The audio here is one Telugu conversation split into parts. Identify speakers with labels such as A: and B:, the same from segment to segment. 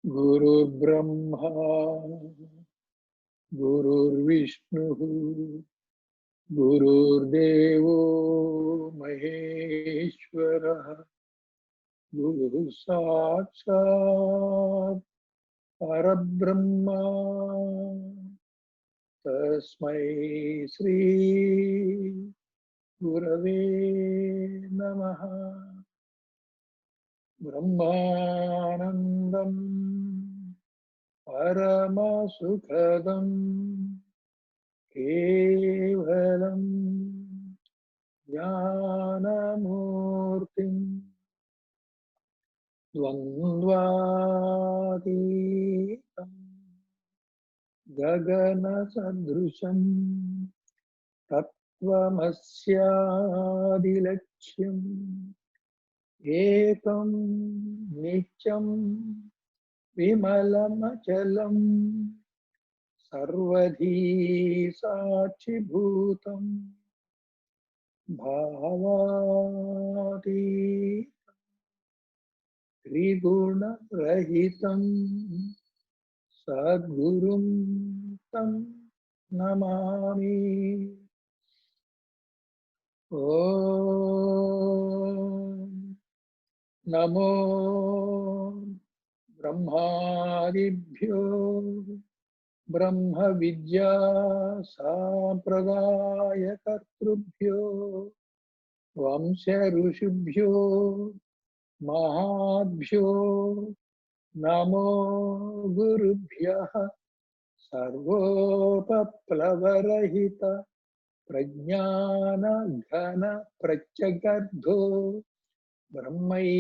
A: गुरुर्ब्रह्मा गुरुर्विष्णुः गुरुर्देवो महेश्वरः गुरुः साक्षात् परब्रह्म तस्मै श्री गुरवे नमः। ब्रह्मानन्दं परमसुखदं केवलं ज्ञानमूर्तिं द्वन्द्वातीतं गगनसदृशं तत्त्वमस्यादिलक्ष्यम् एकं नित्यं विमलमचलं सर्वधी साक्षिभूतं भावातीतं त्रिगुणरहितं सद्गुरुं तं नमामि। ॐ नमो ब्रह्मादिभ्यो ब्रह्म विद्या संप्रदायकर्तृभ्यो वंश ऋषिभ्यो महाभ्यो नमो गुरुभ्यः सर्वोपप्लवरहित प्रज्ञान घन प्रत्यगर्धो ब्रह्मैवाहमस्मि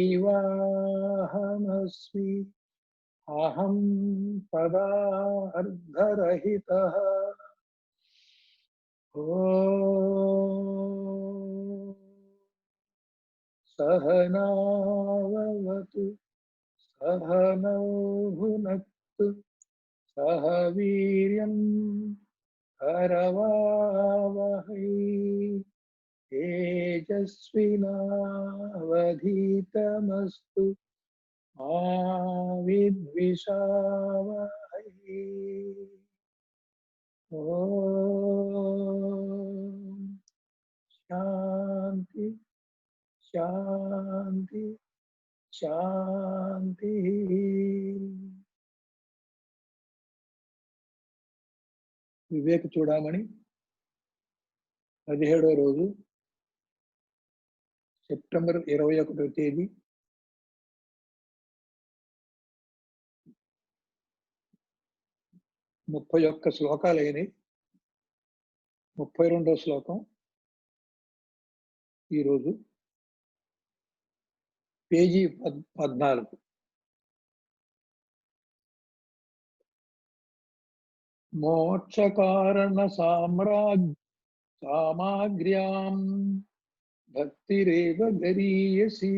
A: अहं पदार्थरहितः। ॐ सहनाववतु सहनौ भुनक्तु सह वीर्यं करवावहै तेजस्विनावधीतमस्तु मा विद्विषावहै। ॐ शान्ति शान्ति शान्ति। వివేక చూడామణి 17వ రోజు సెప్టెంబర్ 21వ తేదీ 31 శ్లోకాలైనవి. 32వ శ్లోకం ఈరోజు పేజీ 14. మోక్షకారణ సామాగ్ర్యాం భక్తిరేవ గరీయసి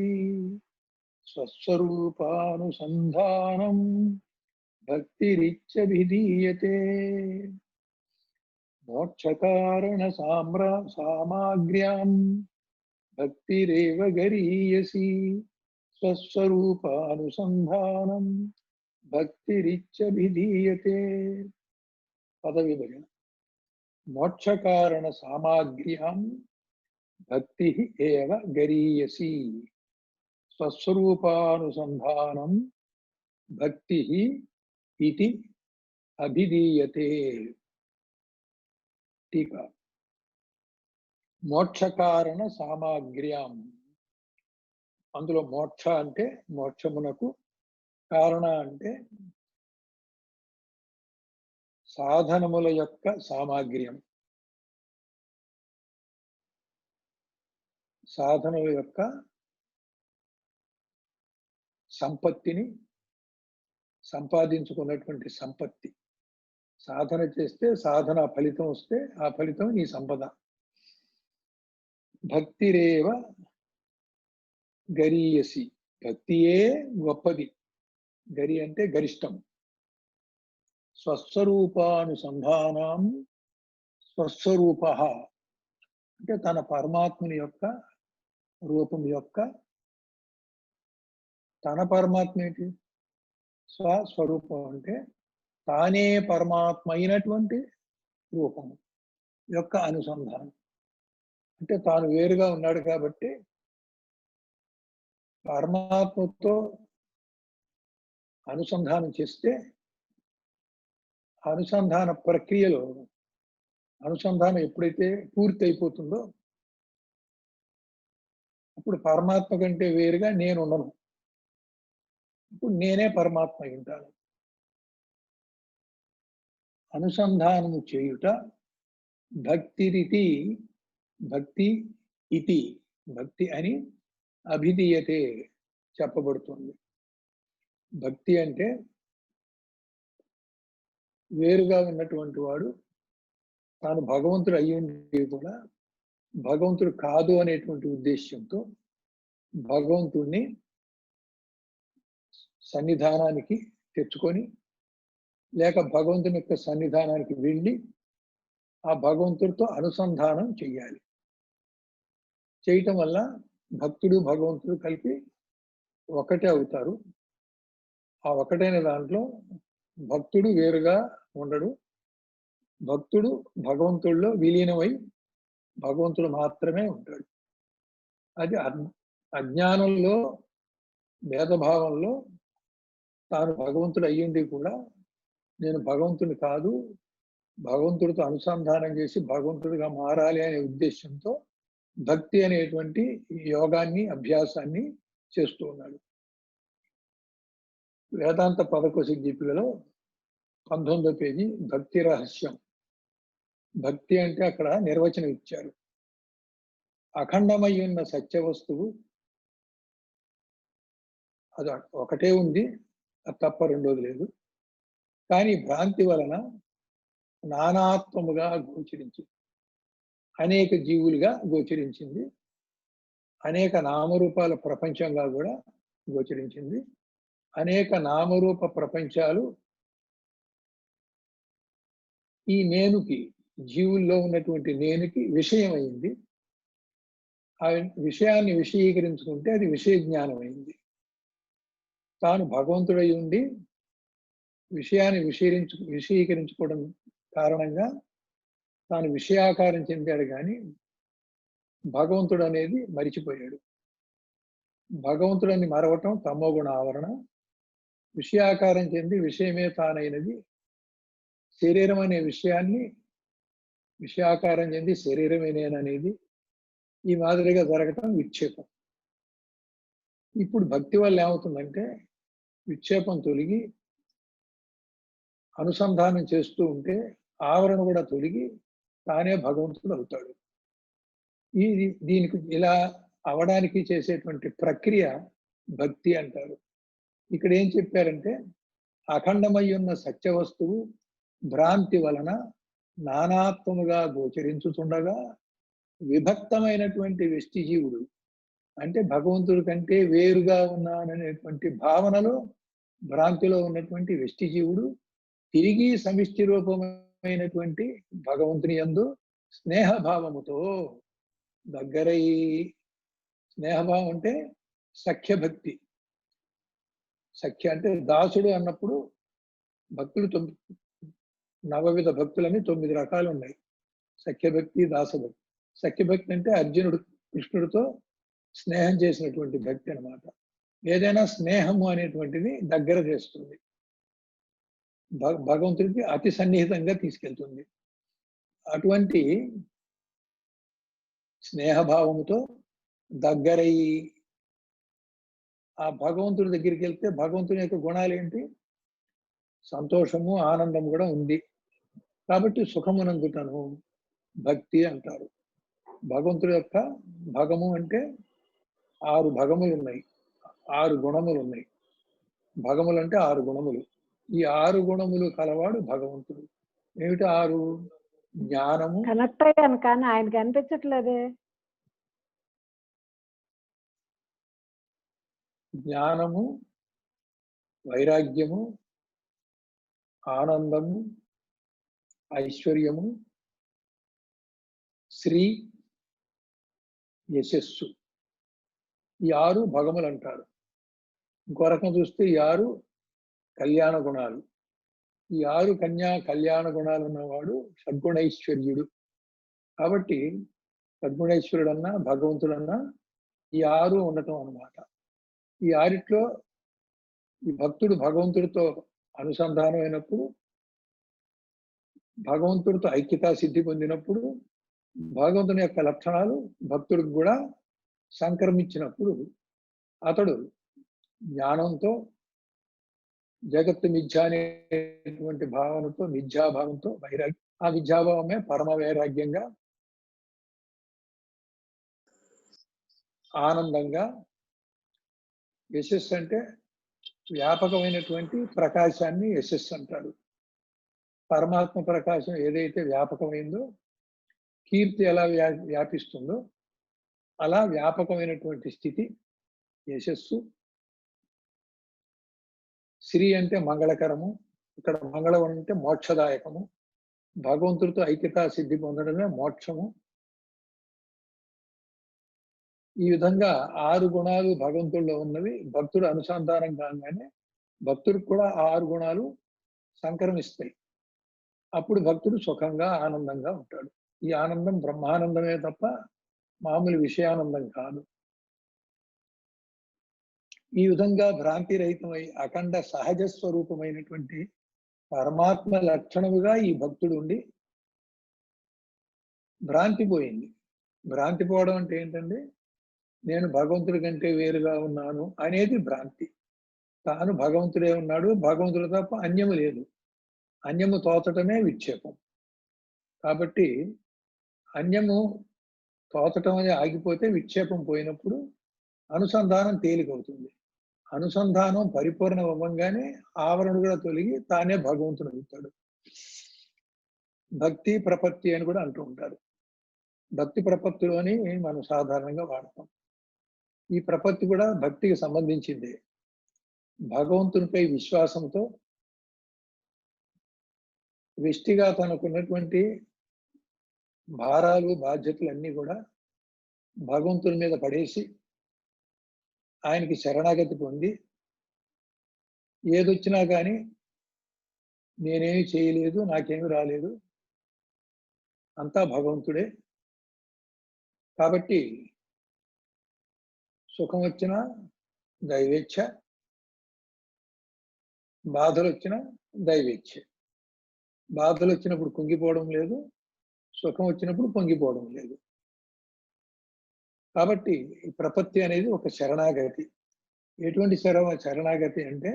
A: స్వస్వరూపానుసంధానం భక్తిరిత్యభిధీయతే. మోక్షకారణ సామాగ్ర్యాం భక్తిరేవ గరీయసి స్వస్వరూపానుసంధానం భక్తిరిత్యభిధీయతే. పదవిభజన. మోక్షకారణ సామాగ్ర్యాం భక్తి ఏవ గరీయసి స్వస్వరూపానుసంధానం భక్తి ఇతి అభిధీయతే. టీకా. మోక్షకారణ సామాగ్ర్యాం, అందులో మోక్ష అంటే మోక్షమునకు, కారణ అంటే సాధనముల యొక్క సామాగ్ర్యం, సాధనల యొక్క సంపత్తిని సంపాదించుకున్నటువంటి సంపత్తి. సాధన చేస్తే సాధన ఫలితం వస్తే ఆ ఫలితం నీ సంపద. భక్తిరేవ గరీయసి. భక్తియే గొప్పది. గరి అంటే గరిష్టం. స్వస్వరూపానుసంధానం స్వస్వరూప అంటే తన పరమాత్మని యొక్క రూపం యొక్క తన పరమాత్మ ఏంటి? స్వస్వరూపం అంటే తానే పరమాత్మ అయినటువంటి రూపము యొక్క అనుసంధానం. అంటే తాను వేరుగా ఉన్నాడు కాబట్టి పరమాత్మతో అనుసంధానం చేస్తే అనుసంధాన ప్రక్రియలో అనుసంధానం ఎప్పుడైతే పూర్తి అయిపోతుందో అప్పుడు పరమాత్మ కంటే వేరుగా నేను ఉండను. ఇప్పుడు నేనే పరమాత్మ అయి ఉంటాను. అనుసంధానము చేయుట భక్తిరితి, భక్తి ఇతి, భక్తి అని అభిధీయతే చెప్పబడుతుంది. భక్తి అంటే వేరుగా ఉన్నటువంటి వాడు తాను భగవంతుడు అయ్యుండి కూడా భగవంతుడు కాదు అనేటువంటి ఉద్దేశ్యంతో భగవంతుడిని సన్నిధానానికి తెచ్చుకొని లేక భగవంతుని యొక్క సన్నిధానానికి వెళ్ళి ఆ భగవంతుడితో అనుసంధానం చెయ్యాలి. చేయటం వల్ల భక్తుడు భగవంతుడు కలిపి ఒకటే అవుతారు. ఆ ఒకటైన దాంట్లో భక్తుడు వేరుగా ఉండడు. భక్తుడు భగవంతుడిలో విలీనమై భగవంతుడు మాత్రమే ఉంటాడు. అది అజ్ఞానంలో భేదభావంలో తాను భగవంతుడు అయ్యింది కూడా నేను భగవంతుని కాదు, భగవంతుడితో అనుసంధానం చేసి భగవంతుడిగా మారాలి అనే ఉద్దేశంతో భక్తి అనేటువంటి యోగాన్ని అభ్యాసాన్ని చేస్తూ ఉన్నాడు. వేదాంత పదకోశ దీపికలో 19వ పేజీ భక్తి రహస్యం. భక్తి అంటే అక్కడ నిర్వచనం ఇచ్చారు. అఖండమై ఉన్న సత్య వస్తువు అది ఒకటే ఉంది, అది తప్ప రెండోది లేదు. కానీ భ్రాంతి వలన నానాత్వముగా గోచరించింది, అనేక జీవులుగా గోచరించింది, అనేక నామరూపాల ప్రపంచంగా కూడా గోచరించింది. అనేక నామరూప ప్రపంచాలు ఈ నేనుకి, జీవుల్లో ఉన్నటువంటి నేనుకి విషయమైంది. ఆ విషయాన్ని విషయీకరించుకుంటే అది విషయ జ్ఞానం అయింది. తాను భగవంతుడై ఉండి విషయాన్ని విషయీకరించుకోవడం కారణంగా తాను విషయాకారం చెందాడు, కానీ భగవంతుడు అనేది మరిచిపోయాడు. భగవంతుడని మరవటం తమోగుణ ఆవరణ. విషయాకారం చెంది విషయమే తానైనది శరీరం అనే విషయాన్ని విషయాకారం చెంది శరీరమే నేననేది ఈ మాదిరిగా జరగటం విక్షేపం. ఇప్పుడు భక్తి వల్ల ఏమవుతుందంటే విక్షేపం తొలగి అనుసంధానం చేస్తూ ఉంటే ఆవరణ కూడా తొలగి తానే భగవంతుడు అవుతాడు. దీనికి ఇలా అవడానికి చేసేటువంటి ప్రక్రియ భక్తి అంటారు. ఇక్కడ ఏం చెప్పారంటే అఖండమై ఉన్న సత్య వస్తువు భ్రాంతి వలన నానాత్వముగా గోచరించుతుండగా విభక్తమైనటువంటి వ్యష్టి జీవుడు అంటే భగవంతుడి కంటే వేరుగా ఉన్నాననేటువంటి భావనలో భ్రాంతిలో ఉన్నటువంటి వ్యష్టి జీవుడు తిరిగి సమిష్టి రూపమైనటువంటి భగవంతుని యందు స్నేహభావముతో దగ్గరై, స్నేహభావం అంటే సఖ్యభక్తి. సఖ్య అంటే దాసుడు అన్నప్పుడు భక్తులు నవవిధ భక్తులని 9 రకాలు ఉన్నాయి. సఖ్యభక్తి, దాసభక్తి. సఖ్యభక్తి అంటే అర్జునుడు కృష్ణుడితో స్నేహం చేసినటువంటి భక్తి అన్నమాట. ఏదైనా స్నేహము అనేటువంటిది దగ్గర చేస్తుంది, భగవంతుడికి అతి సన్నిహితంగా తీసుకెళ్తుంది. అటువంటి స్నేహభావముతో దగ్గరయ్యి ఆ భగవంతుడి దగ్గరికి వెళ్తే భగవంతుని యొక్క గుణాలు ఏంటి? సంతోషము, ఆనందం కూడా ఉంది కాబట్టి సుఖమునందుటను భక్తి అంటారు. భగవంతుడి యొక్క భగము అంటే 6 భగములు ఉన్నాయి, 6 గుణములు ఉన్నాయి. భగములు అంటే 6 గుణములు. ఈ 6 గుణములు కలవాడు భగవంతుడు. ఏమిటి 6? జ్ఞానము.
B: కనెక్ట్ అయ్యాను కానీ ఆయన కనిపించట్లేదే.
A: జ్ఞానము, వైరాగ్యము, ఆనందము, ఐశ్వర్యము, శ్రీ, యశస్సు. ఈ 6 భగములు అంటారు. ఇంకో రకం చూస్తే ఈ 6 కళ్యాణ గుణాలు. ఈ 6 కళ్యాణ గుణాలు ఉన్నవాడు షడ్గుణైశ్వర్యుడు. కాబట్టి షడ్గుణైశ్వరుడన్నా భగవంతుడన్నా ఈ 6 ఉండటం అన్నమాట. ఈ 6లో ఈ భక్తుడు భగవంతుడితో అనుసంధానం అయినప్పుడు, భగవంతుడితో ఐక్యతా సిద్ధి పొందినప్పుడు, భగవంతుని యొక్క లక్షణాలు భక్తుడికి కూడా సంక్రమించినప్పుడు అతడు జ్ఞానంతో, జగత్తు మిథ్య అనేటువంటి భావనతో, మిథ్యాభావంతో వైరాగ్యం, ఆ మిథ్యాభావమే పరమ వైరాగ్యంగా, ఆనందంగా, యశస్సు అంటే వ్యాపకమైనటువంటి ప్రకాశాన్ని యశస్సు అంటారు. పరమాత్మ ప్రకాశం ఏదైతే వ్యాపకమైందో, కీర్తి ఎలా వ్యాపిస్తుందో అలా వ్యాపకమైనటువంటి స్థితి యశస్సు. శ్రీ అంటే మంగళకరము. ఇక్కడ మంగళం అంటే మోక్షదాయకము. భగవంతుడితో ఐక్యతా సిద్ధి పొందడమే మోక్షము. ఈ విధంగా 6 గుణాలు భగవంతుడిలో ఉన్నవి. భక్తుడు అనుసంధానం కాగానే భక్తుడికి కూడా 6 గుణాలు సంక్రమిస్తాయి. అప్పుడు భక్తుడు సుఖంగా, ఆనందంగా ఉంటాడు. ఈ ఆనందం బ్రహ్మానందమే తప్ప మామూలు విషయానందం కాదు. ఈ విధంగా భ్రాంతి రహితమై అఖండ సహజ స్వరూపమైనటువంటి పరమాత్మ లక్షణముగా ఈ భక్తుడు ఉండి భ్రాంతి పోయింది. భ్రాంతి పోవడం అంటే ఏంటంటే, నేను భగవంతుడి కంటే వేరుగా ఉన్నాను అనేది భ్రాంతి. తాను భగవంతుడే ఉన్నాడు, భగవంతుడు తప్ప అన్యము లేదు. అన్యము తోచటమే విక్షేపం. కాబట్టి అన్యము తోచటం అనేది ఆగిపోతే విక్షేపం పోయినప్పుడు అనుసంధానం తేలికవుతుంది. అనుసంధానం పరిపూర్ణం అవ్వంగానే ఆవరణు కూడా తొలగి తానే భగవంతుడు అవుతాడు. భక్తి ప్రపత్తి అని కూడా అంటూ ఉంటారు. భక్తి ప్రపత్తిలోని మనం సాధారణంగా వాడతాం. ఈ ప్రపత్తి కూడా భక్తికి సంబంధించిందే. భగవంతునిపై విశ్వాసంతో వ్యష్టిగా తనకున్నటువంటి భారాలు, బాధ్యతలన్నీ కూడా భగవంతుని మీద పడేసి ఆయనకి శరణాగతి పొంది, ఏదొచ్చినా కానీ నేనేమి చేయలేదు, నాకేమి రాలేదు, అంతా భగవంతుడే. కాబట్టి సుఖం వచ్చినా దైవేచ్ఛ, బాధలు వచ్చినా దైవేచ్ఛ. బాధలు వచ్చినప్పుడు కుంగిపోవడం లేదు, సుఖం వచ్చినప్పుడు పొంగిపోవడం లేదు. కాబట్టి ఈ ప్రపత్తి అనేది ఒక శరణాగతి. ఎటువంటి శరణాగతి అంటే,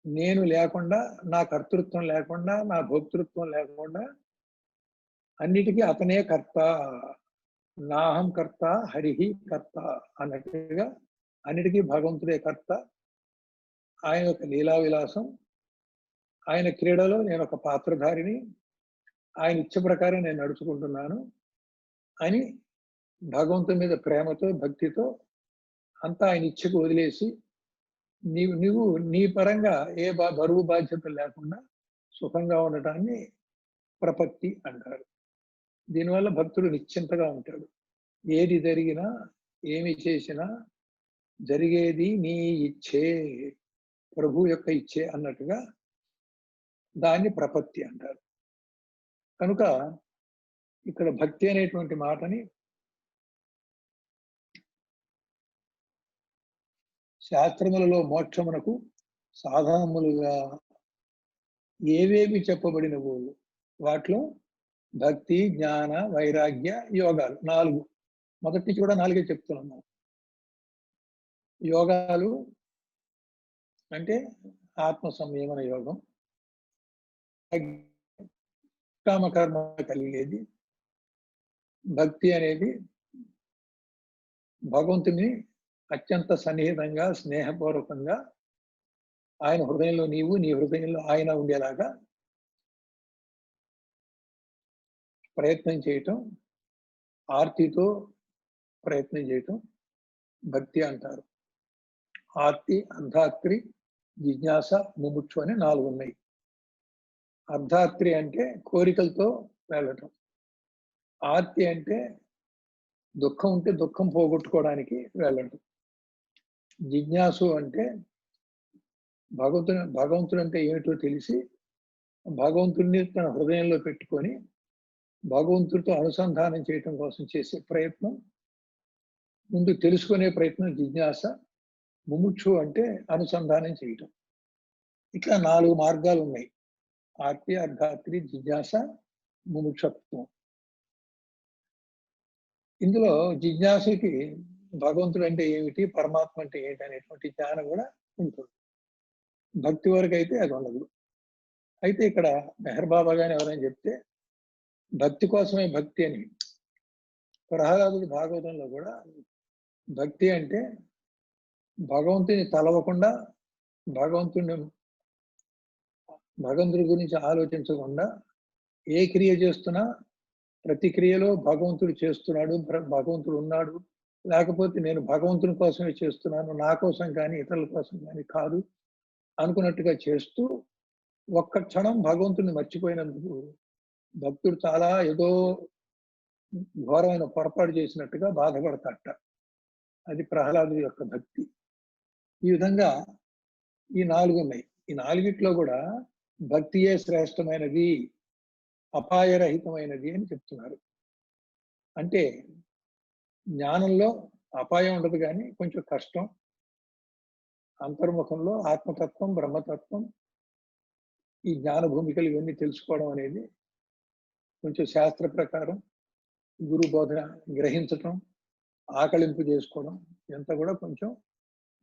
A: నేను లేకుండా, నా కర్తృత్వం లేకుండా, నా భోక్తృత్వం లేకుండా అన్నిటికీ అతనే కర్త. నాహం కర్త హరిహి కర్త అన్నట్టుగా అన్నిటికీ భగవంతుడే కర్త. ఆయన యొక్క లీలా విలాసం, ఆయన క్రీడలో నేను ఒక పాత్రధారిని, ఆయన ఇచ్చ ప్రకారం నేను నడుచుకుంటున్నాను అని భగవంతుని మీద ప్రేమతో, భక్తితో అంతా ఆయన ఇచ్చకు వదిలేసి నీవు నీ పరంగా ఏ బరువు బాధ్యతలు లేకుండా సుఖంగా ఉండటాన్ని ప్రపత్తి అంటారు. దీనివల్ల భక్తుడు నిశ్చింతగా ఉంటాడు. ఏది జరిగినా, ఏమి చేసినా జరిగేది నీ ఇచ్చే, ప్రభు యొక్క ఇచ్చే అన్నట్టుగా దాన్ని ప్రపత్తి అంటారు. కనుక ఇక్కడ భక్తి అనేటువంటి మాటని శాస్త్రములలో మోక్షమునకు సాధనములుగా ఏవేవి చెప్పబడినవో వాటిలో భక్తి, జ్ఞాన, వైరాగ్య, యోగాలు 4. మొదటి నుంచి కూడా 4 చెప్తున్నాం. యోగాలు అంటే ఆత్మ సంయమన యోగం, కామకర్మ కలిగేది. భక్తి అనేది భగవంతుని అత్యంత సన్నిహితంగా, స్నేహపూర్వకంగా ఆయన హృదయంలో నీవు, నీ హృదయంలో ఆయన ఉండేలాగా ప్రయత్నం చేయటం, ఆర్తితో ప్రయత్నం చేయటం భక్తి అంటారు. ఆర్తి, అర్ధాత్రి, జిజ్ఞాస, ముముక్షు అని 4 ఉన్నాయి. అర్ధాత్రి అంటే కోరికలతో వెళ్ళటం. ఆర్తి అంటే దుఃఖం ఉంటే దుఃఖం పోగొట్టుకోవడానికి వెళ్ళటం. జిజ్ఞాసు అంటే భగవంతుడు అంటే ఏమిటో తెలిసి భగవంతుడిని తన హృదయంలో పెట్టుకొని భగవంతుడితో అనుసంధానం చేయటం కోసం చేసే ప్రయత్నం, ముందు తెలుసుకునే ప్రయత్నం జిజ్ఞాస. ముముక్షు అంటే అనుసంధానం చేయటం. ఇట్లా 4 మార్గాలు ఉన్నాయి. ఆర్తి, అర్ధాత్రి, జిజ్ఞాస, ముముక్షత్వం. ఇందులో జిజ్ఞాసకి భగవంతుడు అంటే ఏమిటి, పరమాత్మ అంటే ఏంటి అనేటువంటి జ్ఞానం కూడా ఉంటుంది. భక్తి వరకు అయితే అది ఉండదు. అయితే ఇక్కడ మెహర్ బాబా గాని ఎవరైనా చెప్తే భక్తి కోసమే భక్తి అని. ప్రహ్లాదుడి భాగవతంలో కూడా భక్తి అంటే భగవంతుని తలవకుండా, భగవంతుడి గురించి ఆలోచించకుండా ఏ క్రియ చేస్తున్నా ప్రతి క్రియలో భగవంతుడు చేస్తున్నాడు, భగవంతుడు ఉన్నాడు, లేకపోతే నేను భగవంతుని కోసమే చేస్తున్నాను, నా కోసం కానీ ఇతరుల కోసం కానీ కాదు అనుకున్నట్టుగా చేస్తూ ఒక్క క్షణం భగవంతుడిని మర్చిపోయినందుకు భక్తుడు చాలా ఏదో ఘోరమైన పొరపాటు చేసినట్టుగా బాధపడతాట. అది ప్రహ్లాదుడి యొక్క భక్తి. ఈ విధంగా ఈ 4 ఉన్నాయి. ఈ 4గిట్లో కూడా భక్తియే శ్రేష్టమైనది, అపాయరహితమైనది అని చెప్తున్నారు. అంటే జ్ఞానంలో అపాయం ఉండదు కానీ కొంచెం కష్టం. అంతర్ముఖంలో ఆత్మతత్వం, బ్రహ్మతత్వం, ఈ జ్ఞాన భూమికలు ఇవన్నీ తెలుసుకోవడం అనేది కొంచెం శాస్త్ర ప్రకారం గురు బోధన గ్రహించటం, ఆకలింపు చేసుకోవడం ఎంత కూడా కొంచెం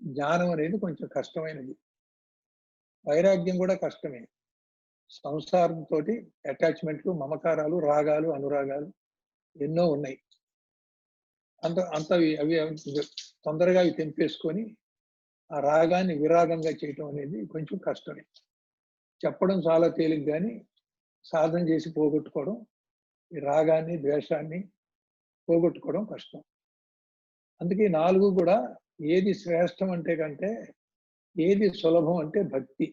A: జ్ఞానం అనేది కొంచెం కష్టమైనది. వైరాగ్యం కూడా కష్టమే. సంసారంతో అటాచ్మెంట్లు, మమకారాలు, రాగాలు, అనురాగాలు ఎన్నో ఉన్నాయి. అవి తొందరగా అవి తెంపేసుకొని ఆ రాగాన్ని విరాగంగా చేయటం అనేది కొంచెం కష్టమే. చెప్పడం చాలా తేలిక కానీ సాధన చేసి పోగొట్టుకోవడం, ఈ రాగాన్ని, ద్వేషాన్ని పోగొట్టుకోవడం కష్టం. అందుకే 4 కూడా ఏది శ్రేష్టం అంటే కంటే ఏది సులభం అంటే భక్తి.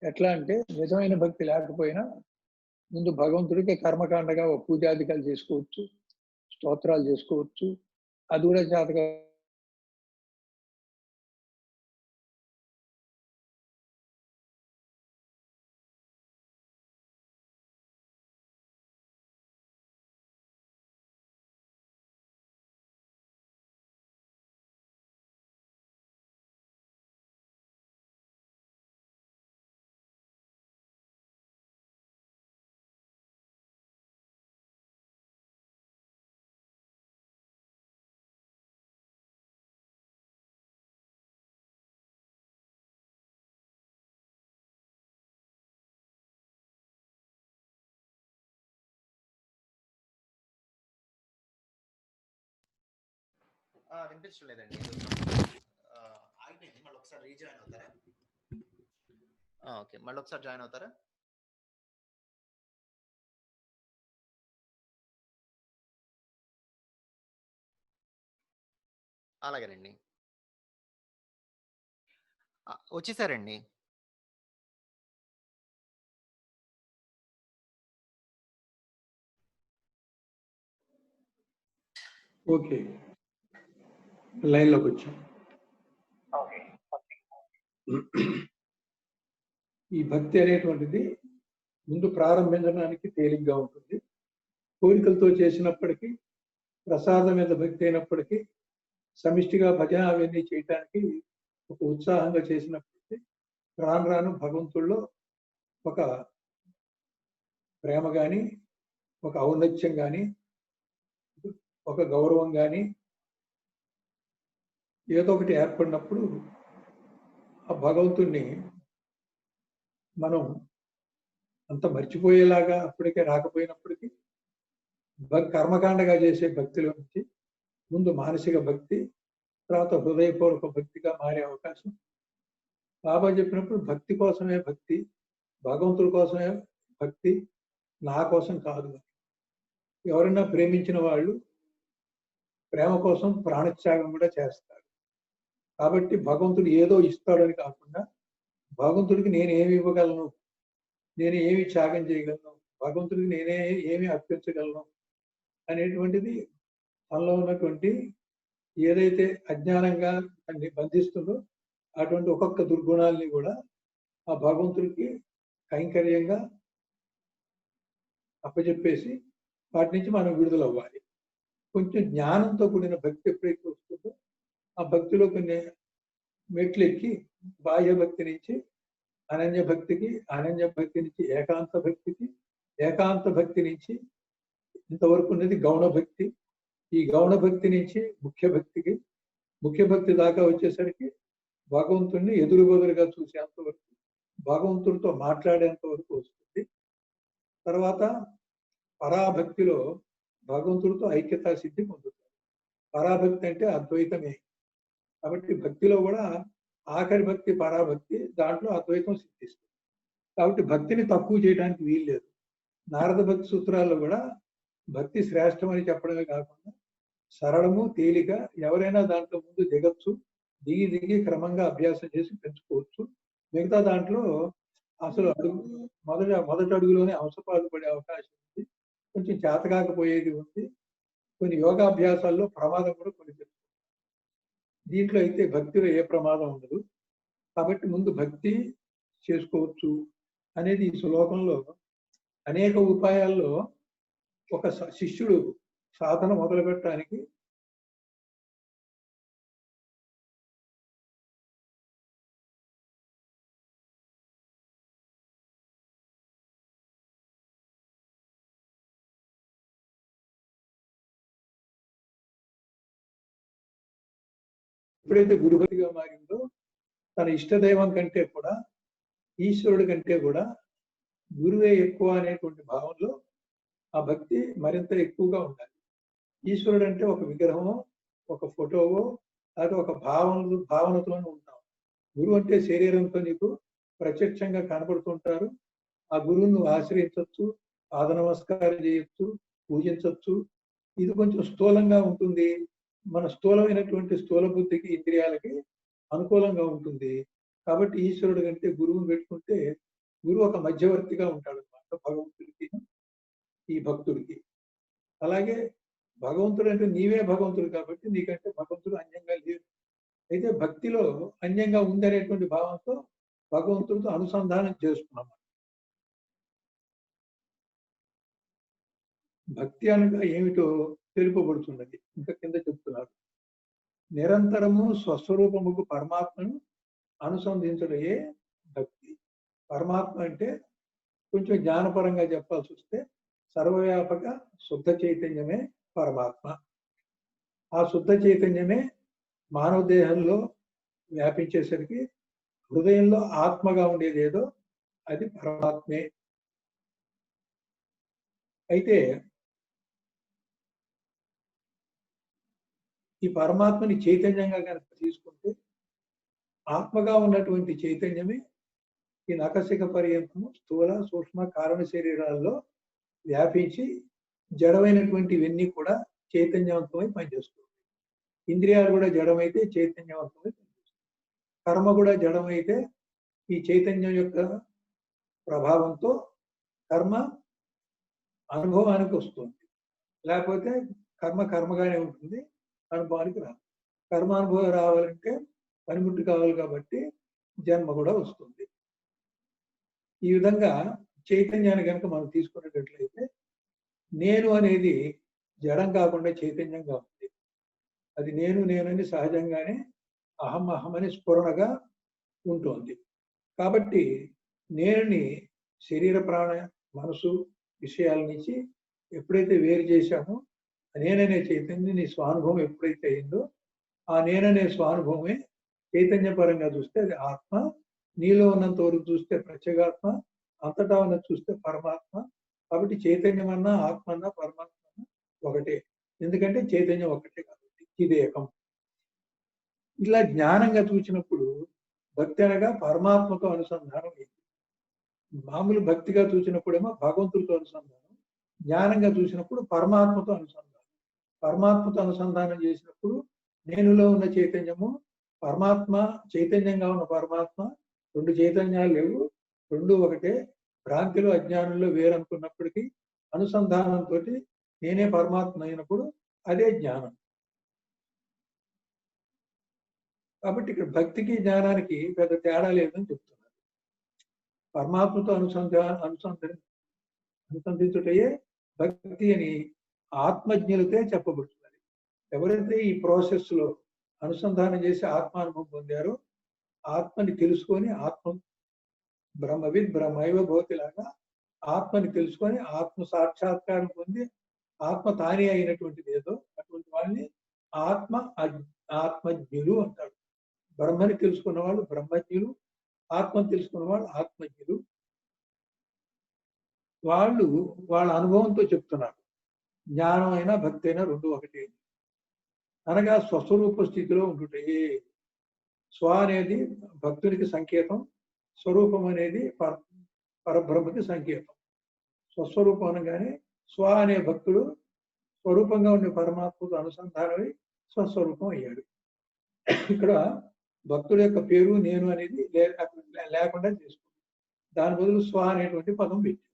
A: ఎట్లా అంటే నిజమైన భక్తి లేకపోయినా ముందు భగవంతుడికి కర్మకాండగా ఒక పూజాధికాలు చేసుకోవచ్చు, స్తోత్రాలు చేసుకోవచ్చు. అది కూడా చేతగా
B: వినిపించలేదండి. ఆగిపోయింది. మళ్ళీ ఒకసారి రీజాయిన్ అవుతారా? ఓకే, మళ్ళీ ఒకసారి జాయిన్ అవుతారా? అలాగేనండి. వచ్చేసారండి.
A: ఓకే, లైన్లోకి వచ్చాం. ఈ భక్తి అనేటువంటిది ముందు ప్రారంభించడానికి తేలిగ్గా ఉంటుంది. కోరికలతో చేసినప్పటికీ, ప్రసాదం మీద భక్తి అయినప్పటికీ, సమిష్టిగా భజన అవన్నీ చేయటానికి ఒక ఉత్సాహంగా చేసినప్పటికీ రాను రాను భగవంతుల్లో ఒక ప్రేమ కానీ, ఒక ఔన్నత్యం కానీ, ఒక గౌరవం కానీ ఏదో ఒకటి ఏర్పడినప్పుడు ఆ భగవంతుణ్ణి మనం అంత మర్చిపోయేలాగా అప్పటికే రాకపోయినప్పటికీ కర్మకాండగా చేసే భక్తిలో నుంచి ముందు మానసిక భక్తి, తర్వాత హృదయపూర్వక భక్తిగా మారే అవకాశం. బాబా చెప్పినప్పుడు భక్తి కోసమే భక్తి, భగవంతుడి కోసమే భక్తి, నా కోసం కాదు. ఎవరైనా ప్రేమించిన వాళ్ళు ప్రేమ కోసం ప్రాణత్యాగం కూడా చేస్తారు. కాబట్టి భగవంతుడు ఏదో ఇస్తాడని కాకుండా భగవంతుడికి నేను ఏమి ఇవ్వగలను, నేను ఏమి త్యాగం చేయగలను, భగవంతుడికి నేనే ఏమి అర్పించగలను అనేటువంటిది మనలో ఉన్నటువంటి ఏదైతే అజ్ఞానంగా దాన్ని బంధిస్తుందో అటువంటి ఒక్కొక్క దుర్గుణాలని కూడా ఆ భగవంతుడికి కైంకర్యంగా అప్పచెప్పేసి వాటి నుంచి మనం విడుదలవ్వాలి. కొంచెం జ్ఞానంతో కూడిన భక్తి ఎప్పుడైతే వస్తుందో ఆ భక్తిలో కొన్ని మెట్లు ఎక్కి బాహ్య భక్తి నుంచి అనన్య భక్తికి, అనన్య భక్తి నుంచి ఏకాంత భక్తికి, ఏకాంత భక్తి నుంచి ఇంతవరకు ఉన్నది గౌణ భక్తి. ఈ గౌణ భక్తి నుంచి ముఖ్య భక్తికి, ముఖ్య భక్తి దాకా వచ్చేసరికి భగవంతుడిని ఎదురుబెదురుగా చూసేంత వరకు, భగవంతుడితో మాట్లాడేంత వరకు వస్తుంది. తర్వాత పరాభక్తిలో భగవంతుడితో ఐక్యతా సిద్ధి పొందుతారు. పరాభక్తి అంటే అద్వైతమే. కాబట్టి భక్తిలో కూడా ఆఖరి భక్తి పరాభక్తి, దాంట్లో అద్వైతం సిద్ధిస్తుంది. కాబట్టి భక్తిని తక్కువ చేయడానికి వీల్లేదు. నారద భక్తి సూత్రాల్లో కూడా భక్తి శ్రేష్టమని చెప్పడమే కాకుండా సరళము, తేలిక, ఎవరైనా దాంట్లో ముందు దిగచ్చు, దిగి దిగి క్రమంగా అభ్యాసం చేసి పెంచుకోవచ్చు. మిగతా దాంట్లో అసలు అడుగు మొదటి అడుగులోనే అవసపాలు పడే అవకాశం ఉంది, కొంచెం చేతకాకపోయేది ఉంది, కొన్ని యోగాభ్యాసాల్లో ప్రమాదం కూడా కొన్ని తెలుస్తుంది. దీంట్లో అయితే భక్తిలో ఏ ప్రమాదం ఉండదు. కాబట్టి ముందు భక్తి చేసుకోవచ్చు అనేది ఈ శ్లోకంలో అనేక ఉపాయాల్లో ఒక శిష్యుడు సాధన మొదలు పెట్టడానికి ఎప్పుడైతే గురుభక్తిగా మారిందో తన ఇష్టదైవం కంటే కూడా, ఈశ్వరుడి కంటే కూడా గురువే ఎక్కువ అనేటువంటి భావంలో ఆ భక్తి మరింత ఎక్కువగా ఉండాలి. ఈశ్వరుడు అంటే ఒక విగ్రహమో, ఒక ఫోటోవో, లేదా ఒక భావనతోనే ఉంటాం. గురువు అంటే శరీరంతో నీకు ప్రత్యక్షంగా కనబడుతుంటారు. ఆ గురువును నువ్వు ఆశ్రయించవచ్చు, పాద నమస్కారం చేయొచ్చు, పూజించవచ్చు. ఇది కొంచెం స్థూలంగా ఉంటుంది. మన స్థూలమైనటువంటి స్థూల బుద్ధికి, ఇంద్రియాలకి అనుకూలంగా ఉంటుంది. కాబట్టి ఈశ్వరుడు కంటే గురువుని పెట్టుకుంటే గురువు ఒక మధ్యవర్తిగా ఉంటాడు అన్నమాట భగవంతుడికి, ఈ భక్తుడికి. అలాగే భగవంతుడు అంటే నీవే భగవంతుడు కాబట్టి నీకంటే భగవంతుడు అన్యంగా లేడు. అయితే భక్తిలో అన్యంగా ఉందనేటువంటి భావంతో భగవంతుడితో అనుసంధానం చేసుకున్నాం. భక్తి అనగా ఏమిటో తెలుపబడుతున్నది. ఇంకా కింద చెప్తున్నారు. నిరంతరము స్వస్వరూపముకు పరమాత్మను అనుసంధించడయే భక్తి. పరమాత్మ అంటే కొంచెం జ్ఞానపరంగా చెప్పాల్సి వస్తే సర్వవ్యాపక శుద్ధ చైతన్యమే పరమాత్మ. ఆ శుద్ధ చైతన్యమే మానవ దేహంలో వ్యాపించేసరికి హృదయంలో ఆత్మగా ఉండేది ఏదో అది పరమాత్మే. అయితే ఈ పరమాత్మని చైతన్యంగా కనుక తీసుకుంటే ఆత్మగా ఉన్నటువంటి చైతన్యమే ఈ నఖశిఖ పర్యంతము స్థూల, సూక్ష్మ, కారణ శరీరాల్లో వ్యాపించి జడమైనటువంటివన్నీ కూడా చైతన్యవంతమై పనిచేస్తుంది. ఇంద్రియాలు కూడా జడమైతే చైతన్యవంతమై పనిచేస్తుంది. కర్మ కూడా జడమైతే ఈ చైతన్యం యొక్క ప్రభావంతో కర్మ అనుభవానికి వస్తుంది. లేకపోతే కర్మ కర్మగానే ఉంటుంది, అనుభవానికి రాదు. కర్మానుభవం రావాలంటే పనిముట్టు కావాలి కాబట్టి జన్మ కూడా వస్తుంది. ఈ విధంగా చైతన్యాన్ని కనుక మనం తీసుకునేటట్లయితే నేను అనేది జడం కాకుండా చైతన్యంగా ఉంది. అది నేనని సహజంగానే అహం అహమని స్ఫురణగా ఉంటుంది. కాబట్టి నేనుని శరీర ప్రాణ మనసు విషయాల నుంచి ఎప్పుడైతే వేరు చేశామో నేననే చైతన్యం నీ స్వానుభవం ఎప్పుడైతే అయిందో ఆ నేననే స్వానుభవమే చైతన్యపరంగా చూస్తే అది ఆత్మ. నీలో ఉన్నంత వరకు చూస్తే ప్రత్యేగాత్మ, అంతటా ఉన్నది చూస్తే పరమాత్మ. కాబట్టి చైతన్యం అన్నా ఆత్మ అన్నా పరమాత్మ అన్నా ఒకటే. ఎందుకంటే చైతన్యం ఒకటే కాబట్టి చిదేకం. ఇలా జ్ఞానంగా చూసినప్పుడు భక్తి అనగా పరమాత్మతో అనుసంధానం అయింది. మామూలు భక్తిగా చూసినప్పుడేమో భగవంతుడితో అనుసంధానం, జ్ఞానంగా చూసినప్పుడు పరమాత్మతో అనుసంధానం. పరమాత్మతో అనుసంధానం చేసినప్పుడు నేనులో ఉన్న చైతన్యము పరమాత్మ చైతన్యంగా ఉన్న పరమాత్మ రెండు చైతన్యాలు లేవు, రెండు ఒకటే. భ్రాంతిలో అజ్ఞానంలో వేరనుకున్నప్పటికీ అనుసంధానంతో నేనే పరమాత్మ అయినప్పుడు అదే జ్ఞానం. కాబట్టి ఇక్కడ భక్తికి జ్ఞానానికి పెద్ద తేడా లేదని చెప్తున్నారు. పరమాత్మతో అనుసంధించుటయే భక్తి అని ఆత్మజ్ఞులతే చెప్పబడుతున్నది. ఎవరైతే ఈ ప్రాసెస్ లో అనుసంధానం చేసి ఆత్మానుభవం పొందారో, ఆత్మని తెలుసుకొని ఆత్మ బ్రహ్మవిద్ బ్రహ్మైవ భవతిలాగా ఆత్మని తెలుసుకొని ఆత్మ సాక్షాత్కారం పొంది ఆత్మ తానే అయినటువంటిది ఏదో అటువంటి వాళ్ళని ఆత్మజ్ఞులు అంటారు. బ్రహ్మని తెలుసుకున్న వాళ్ళు బ్రహ్మజ్ఞులు, ఆత్మని తెలుసుకున్న వాళ్ళు ఆత్మజ్ఞులు. వాళ్ళు వాళ్ళ అనుభవంతో చెప్తున్నారు జ్ఞానం అయినా భక్తి అయినా రెండు ఒకటే. అనగా స్వస్వరూప స్థితిలో ఉండుటే. స్వ అనేది భక్తునికి సంకేతం, స్వరూపం అనేది పరబ్రహ్మకి సంకేతం. స్వస్వరూపం అనగానే స్వ అనే భక్తుడు స్వరూపంగా ఉండే పరమాత్మతో అనుసంధానమై స్వస్వరూపం అయ్యాడు. ఇక్కడ భక్తుడి యొక్క పేరు నేను అనేది లేకుండా చేసుకుంది. దాని బదులు స్వ అనేటువంటి పదం పెట్టి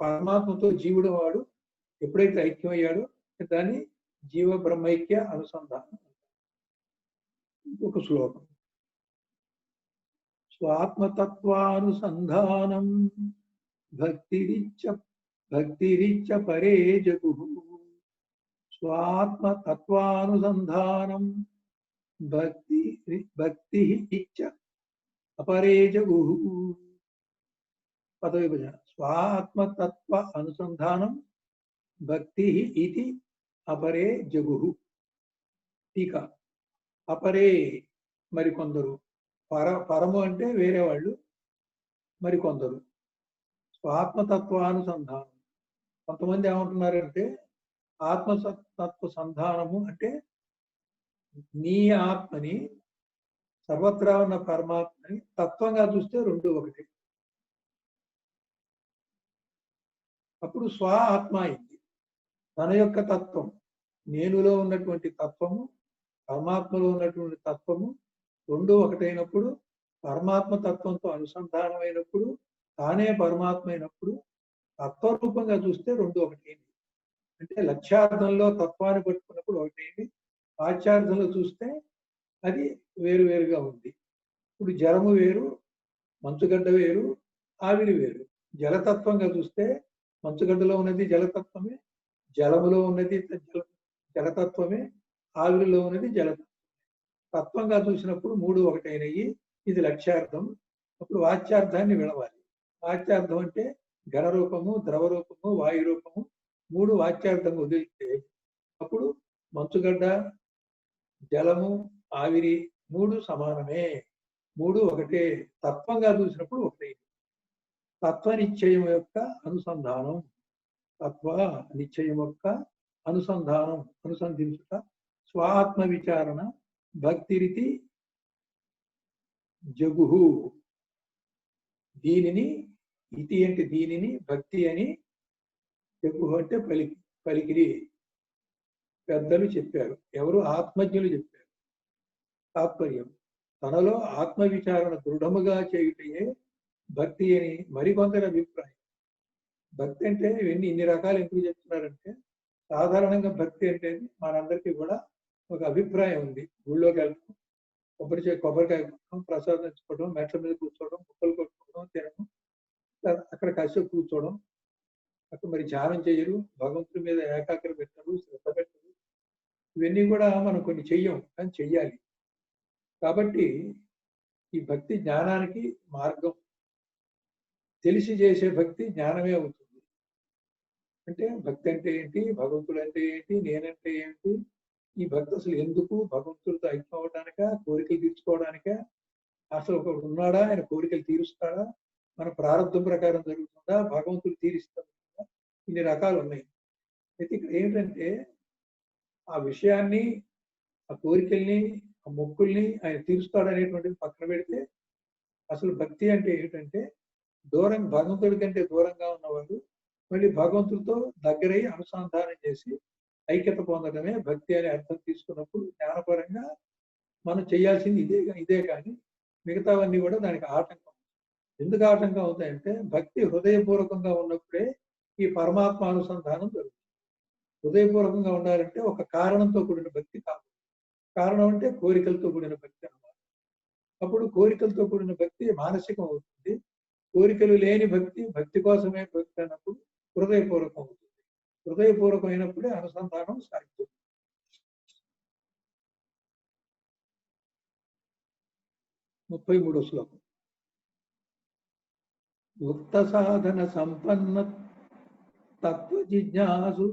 A: పరమాత్మతో జీవుడు వాడు ఎప్పుడైతే ఐక్యమయ్యాడో దాన్ని జీవ బ్రహ్మైక్య అనుసంధానం. ఒక శ్లోకం. స్వాత్మతత్వానుసంధానం భక్తిరిచ్చ పరే జగు. స్వాత్మతత్వానుసంధానం భక్తి ఇచ్చ అపరే జగు. పదవిభజన. స్వాత్మతత్వ అనుసంధానం భక్తి ఇది అపరే జగు. టీకా. అపరే మరికొందరు, పరము అంటే వేరే వాళ్ళు, మరికొందరు. స్వాత్మతత్వానుసంధానం. కొంతమంది ఏమంటున్నారంటే ఆత్మతత్వ సంధానము అంటే నీ ఆత్మని సర్వత్రా ఉన్న పరమాత్మని తత్వంగా చూస్తే రెండు ఒకటి. అప్పుడు స్వ ఆత్మ అయింది. తన యొక్క తత్వం, నేనులో ఉన్నటువంటి తత్వము పరమాత్మలో ఉన్నటువంటి తత్వము రెండు ఒకటైనప్పుడు, పరమాత్మ తత్వంతో అనుసంధానం అయినప్పుడు, తానే పరమాత్మ అయినప్పుడు తత్వరూపంగా చూస్తే రెండు ఒకటైంది. అంటే లక్ష్యార్థంలో తత్వాన్ని పట్టుకున్నప్పుడు ఒకటైంది, వాచ్యార్థంలో చూస్తే అది వేరువేరుగా ఉంది. ఇప్పుడు జలము వేరు, మంచుగడ్డ వేరు, ఆవిరి వేరు. జలతత్వంగా చూస్తే మంచుగడ్డలో ఉన్నది జలతత్వమే, జలములో ఉన్నది జలతత్వమే, ఆవిరిలో ఉన్నది జలతత్వం. తత్వంగా చూసినప్పుడు మూడు ఒకటైనవి. ఇది లక్ష్యార్థం. అప్పుడు వాచ్యార్థాన్ని విడవాలి. వాచ్యార్థం అంటే ఘనరూపము, ద్రవరూపము, వాయు రూపము మూడు వాచ్యార్థంగా వదిలితే అప్పుడు మంచుగడ్డ, జలము, ఆవిరి మూడు సమానమే, మూడు ఒకటే. తత్వంగా చూసినప్పుడు ఒకటే. తత్వ నిశ్చయం యొక్క అనుసంధానం, తత్వ నిశ్చయం యొక్క అనుసంధానం, అనుసంధించుట. స్వాత్మ విచారణ భక్తిరితి జగుహు. దీనిని ఇతి అంటే దీనిని, భక్తి అని, జగుహు అంటే పలికిరి. పెద్దలు చెప్పారు. ఎవరు? ఆత్మజ్ఞులు చెప్పారు. తాత్పర్యం తనలో ఆత్మ విచారణ దృఢముగా చేయుటయే భక్తి అని మరికొందరి అభిప్రాయం. భక్తి అంటే ఇన్ని రకాలు ఎందుకు చెప్తున్నారంటే, సాధారణంగా భక్తి అంటే మనందరికీ కూడా ఒక అభిప్రాయం ఉంది. ఊళ్ళోకి వెళ్తాం, కొబ్బరికాయ కొట్టడం, ప్రసాదం తెచ్చుకోవడం, మెట్ల మీద కూర్చోవడం, ముక్కలు కొట్టుకోవడం, తినడం, అక్కడ కాసేపు కూర్చోవడం. అక్కడ మరి ధ్యానం చేయరు, భగవంతుడి మీద ఏకాగ్ర పెట్టరు, శ్రద్ధ పెట్టరు. ఇవన్నీ కూడా మనం కొన్ని చెయ్యం, కానీ చెయ్యాలి. కాబట్టి ఈ భక్తి జ్ఞానానికి మార్గం. తెలిసి చేసే భక్తి జ్ఞానమే అవుతుంది. అంటే భక్తి అంటే ఏంటి, భగవంతుడు అంటే ఏంటి, నేనంటే ఏంటి, ఈ భక్తి అసలు ఎందుకు, భగవంతుడితో ఐక్యం అవడానిక, కోరికలు తీర్చుకోవడానిక, అసలు ఒకడు ఉన్నాడా, ఆయన కోరికలు తీరుస్తాడా, మన ప్రారంభం ప్రకారం జరుగుతుందా, భగవంతుడు తీరుస్తాడా, ఇన్ని రకాలు ఉన్నాయి. అయితే ఇక్కడ ఏంటంటే ఆ విషయాన్ని, ఆ కోరికల్ని, ఆ మొక్కుల్ని ఆయన తీరుస్తాడు అనేటువంటిది పక్కన పెడితే, అసలు భక్తి అంటే ఏంటంటే భగవంతుడి కంటే దూరంగా ఉన్నవాడు మళ్ళీ భగవంతుడితో దగ్గరై అనుసంధానం చేసి ఐక్యత పొందడమే భక్తి అనే అర్థం తీసుకున్నప్పుడు జ్ఞానపరంగా మనం చేయాల్సింది ఇదే కానీ మిగతావన్నీ కూడా దానికి ఆటంకం. ఎందుకు ఆటంకం అవుతాయంటే భక్తి హృదయపూర్వకంగా ఉన్నప్పుడే ఈ పరమాత్మ అనుసంధానం జరుగుతుంది. హృదయపూర్వకంగా ఉండాలంటే ఒక కారణంతో కూడిన భక్తి కాదు. కారణం అంటే కోరికలతో కూడిన భక్తి అన్నమాట. అప్పుడు కోరికలతో కూడిన భక్తి మానసికం అవుతుంది. కోరికలు లేని భక్తి, భక్తి కోసమే భక్తి అన్నప్పుడు హృదయపూర్వకం అవుతుంది. హృదయపూర్వకమైనప్పుడే అనుసంధానం సాగుతుంది. 33వ శ్లోకం. ఉక్త సాధన సంపన్న తత్వ జిజ్ఞాసు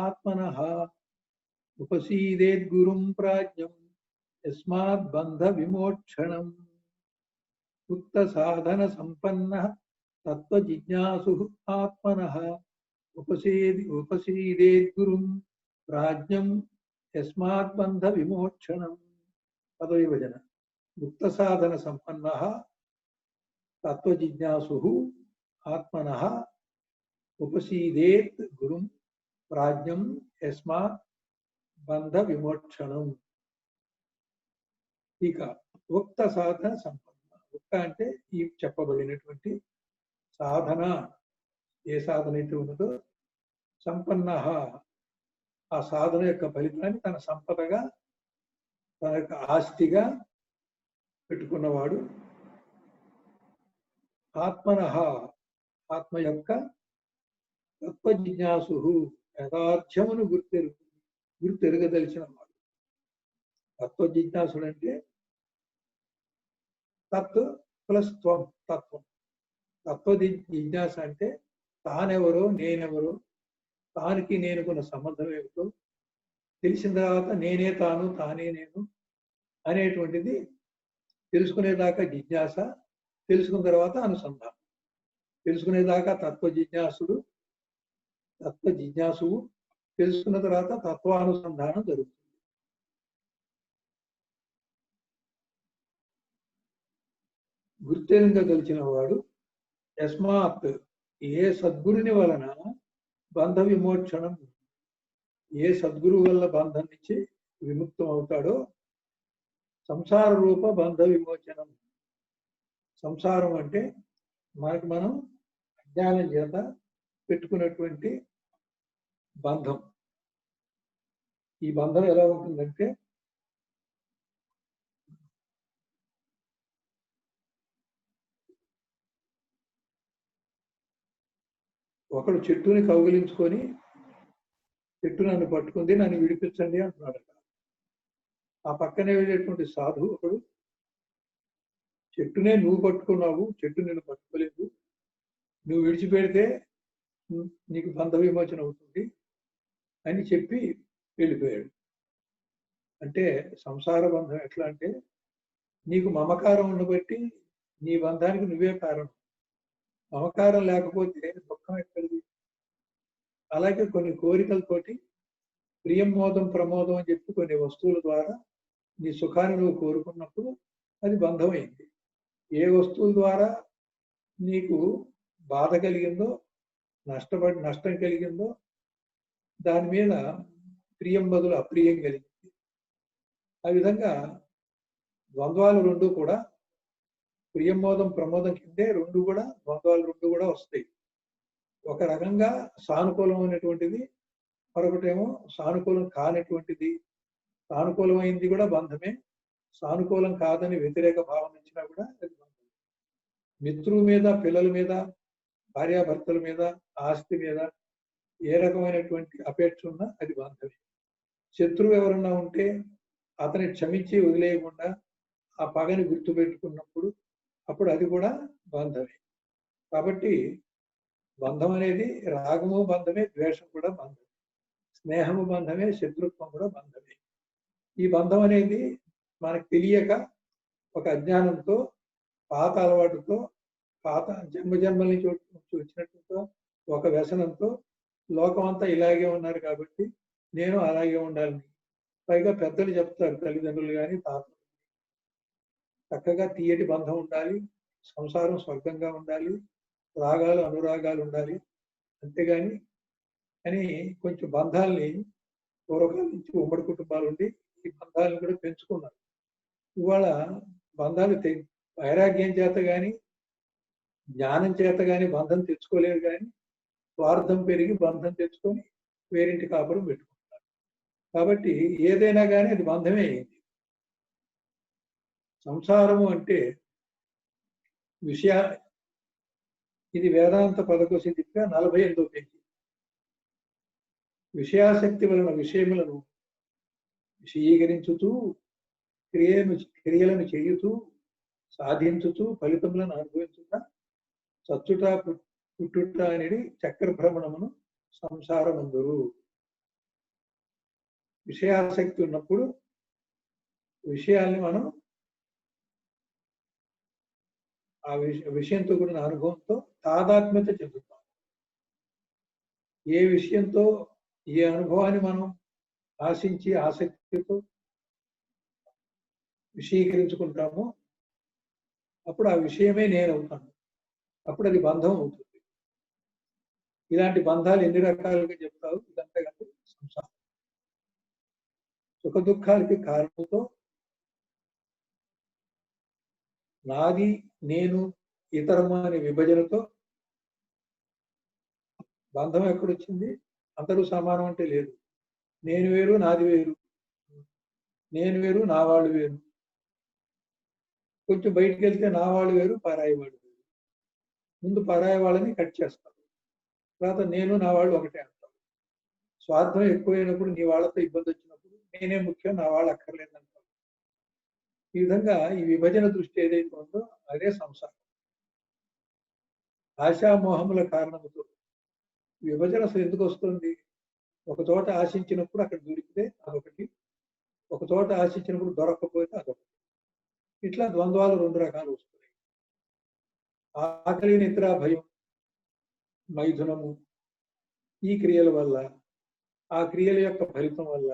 A: ఆత్మనః ఉపసీదేద్గురుం ప్రాజ్ఞం యస్మాత్ బంధ విమోక్షణం. ఉక్త సాధన సంపన్న తత్వ జిజ్ఞాసు ఆత్మనః ఉపసీదేద్గురుం ప్రాజ్ఞం యస్మాత్ బంధ విమోక్షణం. పదవిభజన. ముక్త సాధన సంపన్న తత్వ జిజ్ఞాసు ఆత్మనః ఉపసీదేత్ గురుం ప్రాజ్ఞం యస్మాత్ బంధ విమోక్షణం. ఇక ఉక్త సాధన సంపన్న. ఉక్త అంటే ఈ చెప్పబడినటువంటి సాధన, ఏ సాధన అయితే ఉన్నదో, సంపన్న ఆ సాధన యొక్క ఫలితాన్ని తన సంపదగా, తన యొక్క ఆస్తిగా పెట్టుకున్నవాడు. ఆత్మనః ఆత్మ యొక్క తత్వ జిజ్ఞాసు యథార్థమును గుర్తెరగదలిచిన వాడు. తత్వ జిజ్ఞాసుడు అంటే తత్ ప్లస్ త్వం, తత్వం. తత్వ జిజ్ఞాస అంటే తానెవరో, నేనెవరో, తానికి నేనుకున్న సంబంధం ఏమిటో తెలిసిన తర్వాత నేనే తాను, తానే నేను అనేటువంటిది తెలుసుకునేదాకా జిజ్ఞాస, తెలుసుకున్న తర్వాత అనుసంధానం. తెలుసుకునేదాకా తత్వ జిజ్ఞాసువు, తెలుసుకున్న తర్వాత తత్వానుసంధానం జరుగుతుంది. గుర్తెరుగదలిచిన వాడు యస్మాత్ ఏ సద్గురుని వలన బంధ విమోక్షణం, ఏ సద్గురువు వల్ల బంధం నుంచి విముక్తం అవుతాడో, సంసార రూప బంధ విమోచనం. సంసారం అంటే మనకు మనం అజ్ఞానం చేత పెట్టుకున్నటువంటి బంధం. ఈ బంధం ఎలా ఉంటుందంటే ఒకడు చెట్టుని కౌగిలించుకొని, చెట్టు నన్ను పట్టుకుంది, నన్ను విడిపించండి అంటున్నాడు. ఆ పక్కనే వెళ్ళేటువంటి సాధువు ఒకడు, చెట్టునే నువ్వు పట్టుకున్నావు, చెట్టు నిన్ను పట్టుకోలేదు, నువ్వు విడిచిపెడితే నీకు బంధ విమోచన అవుతుంది అని చెప్పి వెళ్ళిపోయాడు. అంటే సంసార బంధం ఎట్లా అంటే, నీకు మమకారం ఉండబట్టి నీ బంధానికి నువ్వే కారణం. మమకారం లేకపోతే దుఃఖం ఎక్కడిది? అలాగే కొన్ని కోరికలతోటి ప్రియం, మోదం, ప్రమోదం అని చెప్పి కొన్ని వస్తువుల ద్వారా నీ సుఖాన్ని నువ్వు కోరుకున్నప్పుడు అది బంధమైంది. ఏ వస్తువుల ద్వారా నీకు బాధ కలిగిందో, నష్టం కలిగిందో, దాని మీద ప్రియం బదులు అప్రియం కలిగింది. ఆ విధంగా ద్వంద్వాలు రెండు కూడా, ప్రియం, మోదం, ప్రమోదం కిందే ద్వంద్వాలు రెండు కూడా వస్తాయి. ఒక రకంగా సానుకూలం అనేటువంటిది, మరొకటేమో సానుకూలం కానటువంటిది. సానుకూలమైంది కూడా బంధమే, సానుకూలం కాదని వ్యతిరేక భావన ఇచ్చినా కూడా అది బంధమే. మిత్రుల మీద, పిల్లల మీద, భార్యాభర్తల మీద, ఆస్తి మీద ఏ రకమైనటువంటి అపేక్ష ఉన్నా అది బంధమే. శత్రువు ఎవరన్నా ఉంటే అతని క్షమించి వదిలేయకుండా ఆ పగని గుర్తుపెట్టుకున్నప్పుడు అప్పుడు అది కూడా బంధమే. కాబట్టి బంధం అనేది రాగము బంధమే, ద్వేషం కూడా బంధమే, స్నేహము బంధమే, శత్రుత్వం కూడా బంధమే. ఈ బంధం అనేది మనకు తెలియక ఒక అజ్ఞానంతో, పాత అలవాటుతో, పాత జన్మల నుంచి వచ్చినట్టుతో, ఒక వ్యసనంతో లోకం అంతా ఇలాగే ఉన్నారు కాబట్టి నేను అలాగే ఉండాలని, పైగా పెద్దలు చెప్తారు, తల్లిదండ్రులు కానీ తాతలు, చక్కగా తీయటి బంధం ఉండాలి, సంసారం స్వర్గంగా ఉండాలి, రాగాలు అనురాగాలు ఉండాలి. అంతేగాని అని కొంచెం బంధాల్ని పూర్వకాలం నుంచి ఉమ్మడి కుటుంబాలు ఉండి ఈ బంధాలను కూడా పెంచుకున్నారు. ఇవాళ బంధాలు వైరాగ్యం చేత గాని జ్ఞానం చేత గాని బంధం తెచ్చుకోలేరు, కానీ స్వార్థం పెరిగి బంధం తెచ్చుకొని వేరింటి కాపురం పెట్టుకుంటారు. కాబట్టి ఏదైనా కానీ అది బంధమే అయింది. సంసారము అంటే ఇది వేదాంత పదకోశ దీపిక 48వ పేజీ. విషయాసక్తి వలన విషయములను విషయీకరించుతూ క్రియలను చేయుతూ సాధించుతూ ఫలితములను అనుభవించుట చచ్చుట పుట్టుట అనేది చక్ర భ్రమణమును సంసారమందురు. విషయాసక్తి ఉన్నప్పుడు విషయాల్ని మనం ఆ విషయంతో కూడిన అనుభవంతో తాదాత్మ్యత చెందుతాం. ఏ విషయంతో ఏ అనుభవాన్ని మనం ఆశించి ఆసక్తితో విషయీకరించుకుంటామో అప్పుడు ఆ విషయమే నేను అవుతాను. అప్పుడు అది బంధం అవుతుంది. ఇలాంటి బంధాలు ఎన్ని రకాలుగా చెప్తావు? ఇదంతా కాదు సంసారం. సుఖ దుఃఖాలకి కారణంతో నాది నేను ఇతరము అనే విభజనతో బంధం ఎక్కడొచ్చింది? అందరూ సమానం అంటే లేదు. నేను వేరు నాది వేరు, నేను వేరు నా వాళ్ళు వేరు. కొంచెం బయటికి వెళ్తే నా వాళ్ళు వేరు పరాయి వాళ్ళు వేరు. ముందు పరాయి వాళ్ళని కట్ చేస్తారు, తర్వాత నేను నా వాళ్ళు ఒకటే అంటారు. స్వార్థం ఎక్కువైనప్పుడు నీ వాళ్ళతో ఇబ్బంది వచ్చినప్పుడు నేనే ముఖ్యం, నా వాళ్ళు అక్కర్లేదంటారు. ఈ విధంగా ఈ విభజన దృష్టి ఏదైతే ఉందో అదే సంసారం. ఆశామోహముల కారణంతో విభజన అసలు ఎందుకు వస్తుంది? ఒక చోట ఆశించినప్పుడు అక్కడ దొరికితే అదొకటి, ఒక చోట ఆశించినప్పుడు దొరకకపోతే అదొకటి. ఇట్లా ద్వంద్వాలు రెండు రకాలు వస్తున్నాయి. ఆకలి, నిద్ర, భయం, మైథునము ఈ క్రియల వల్ల, ఆ క్రియల యొక్క ఫలితం వల్ల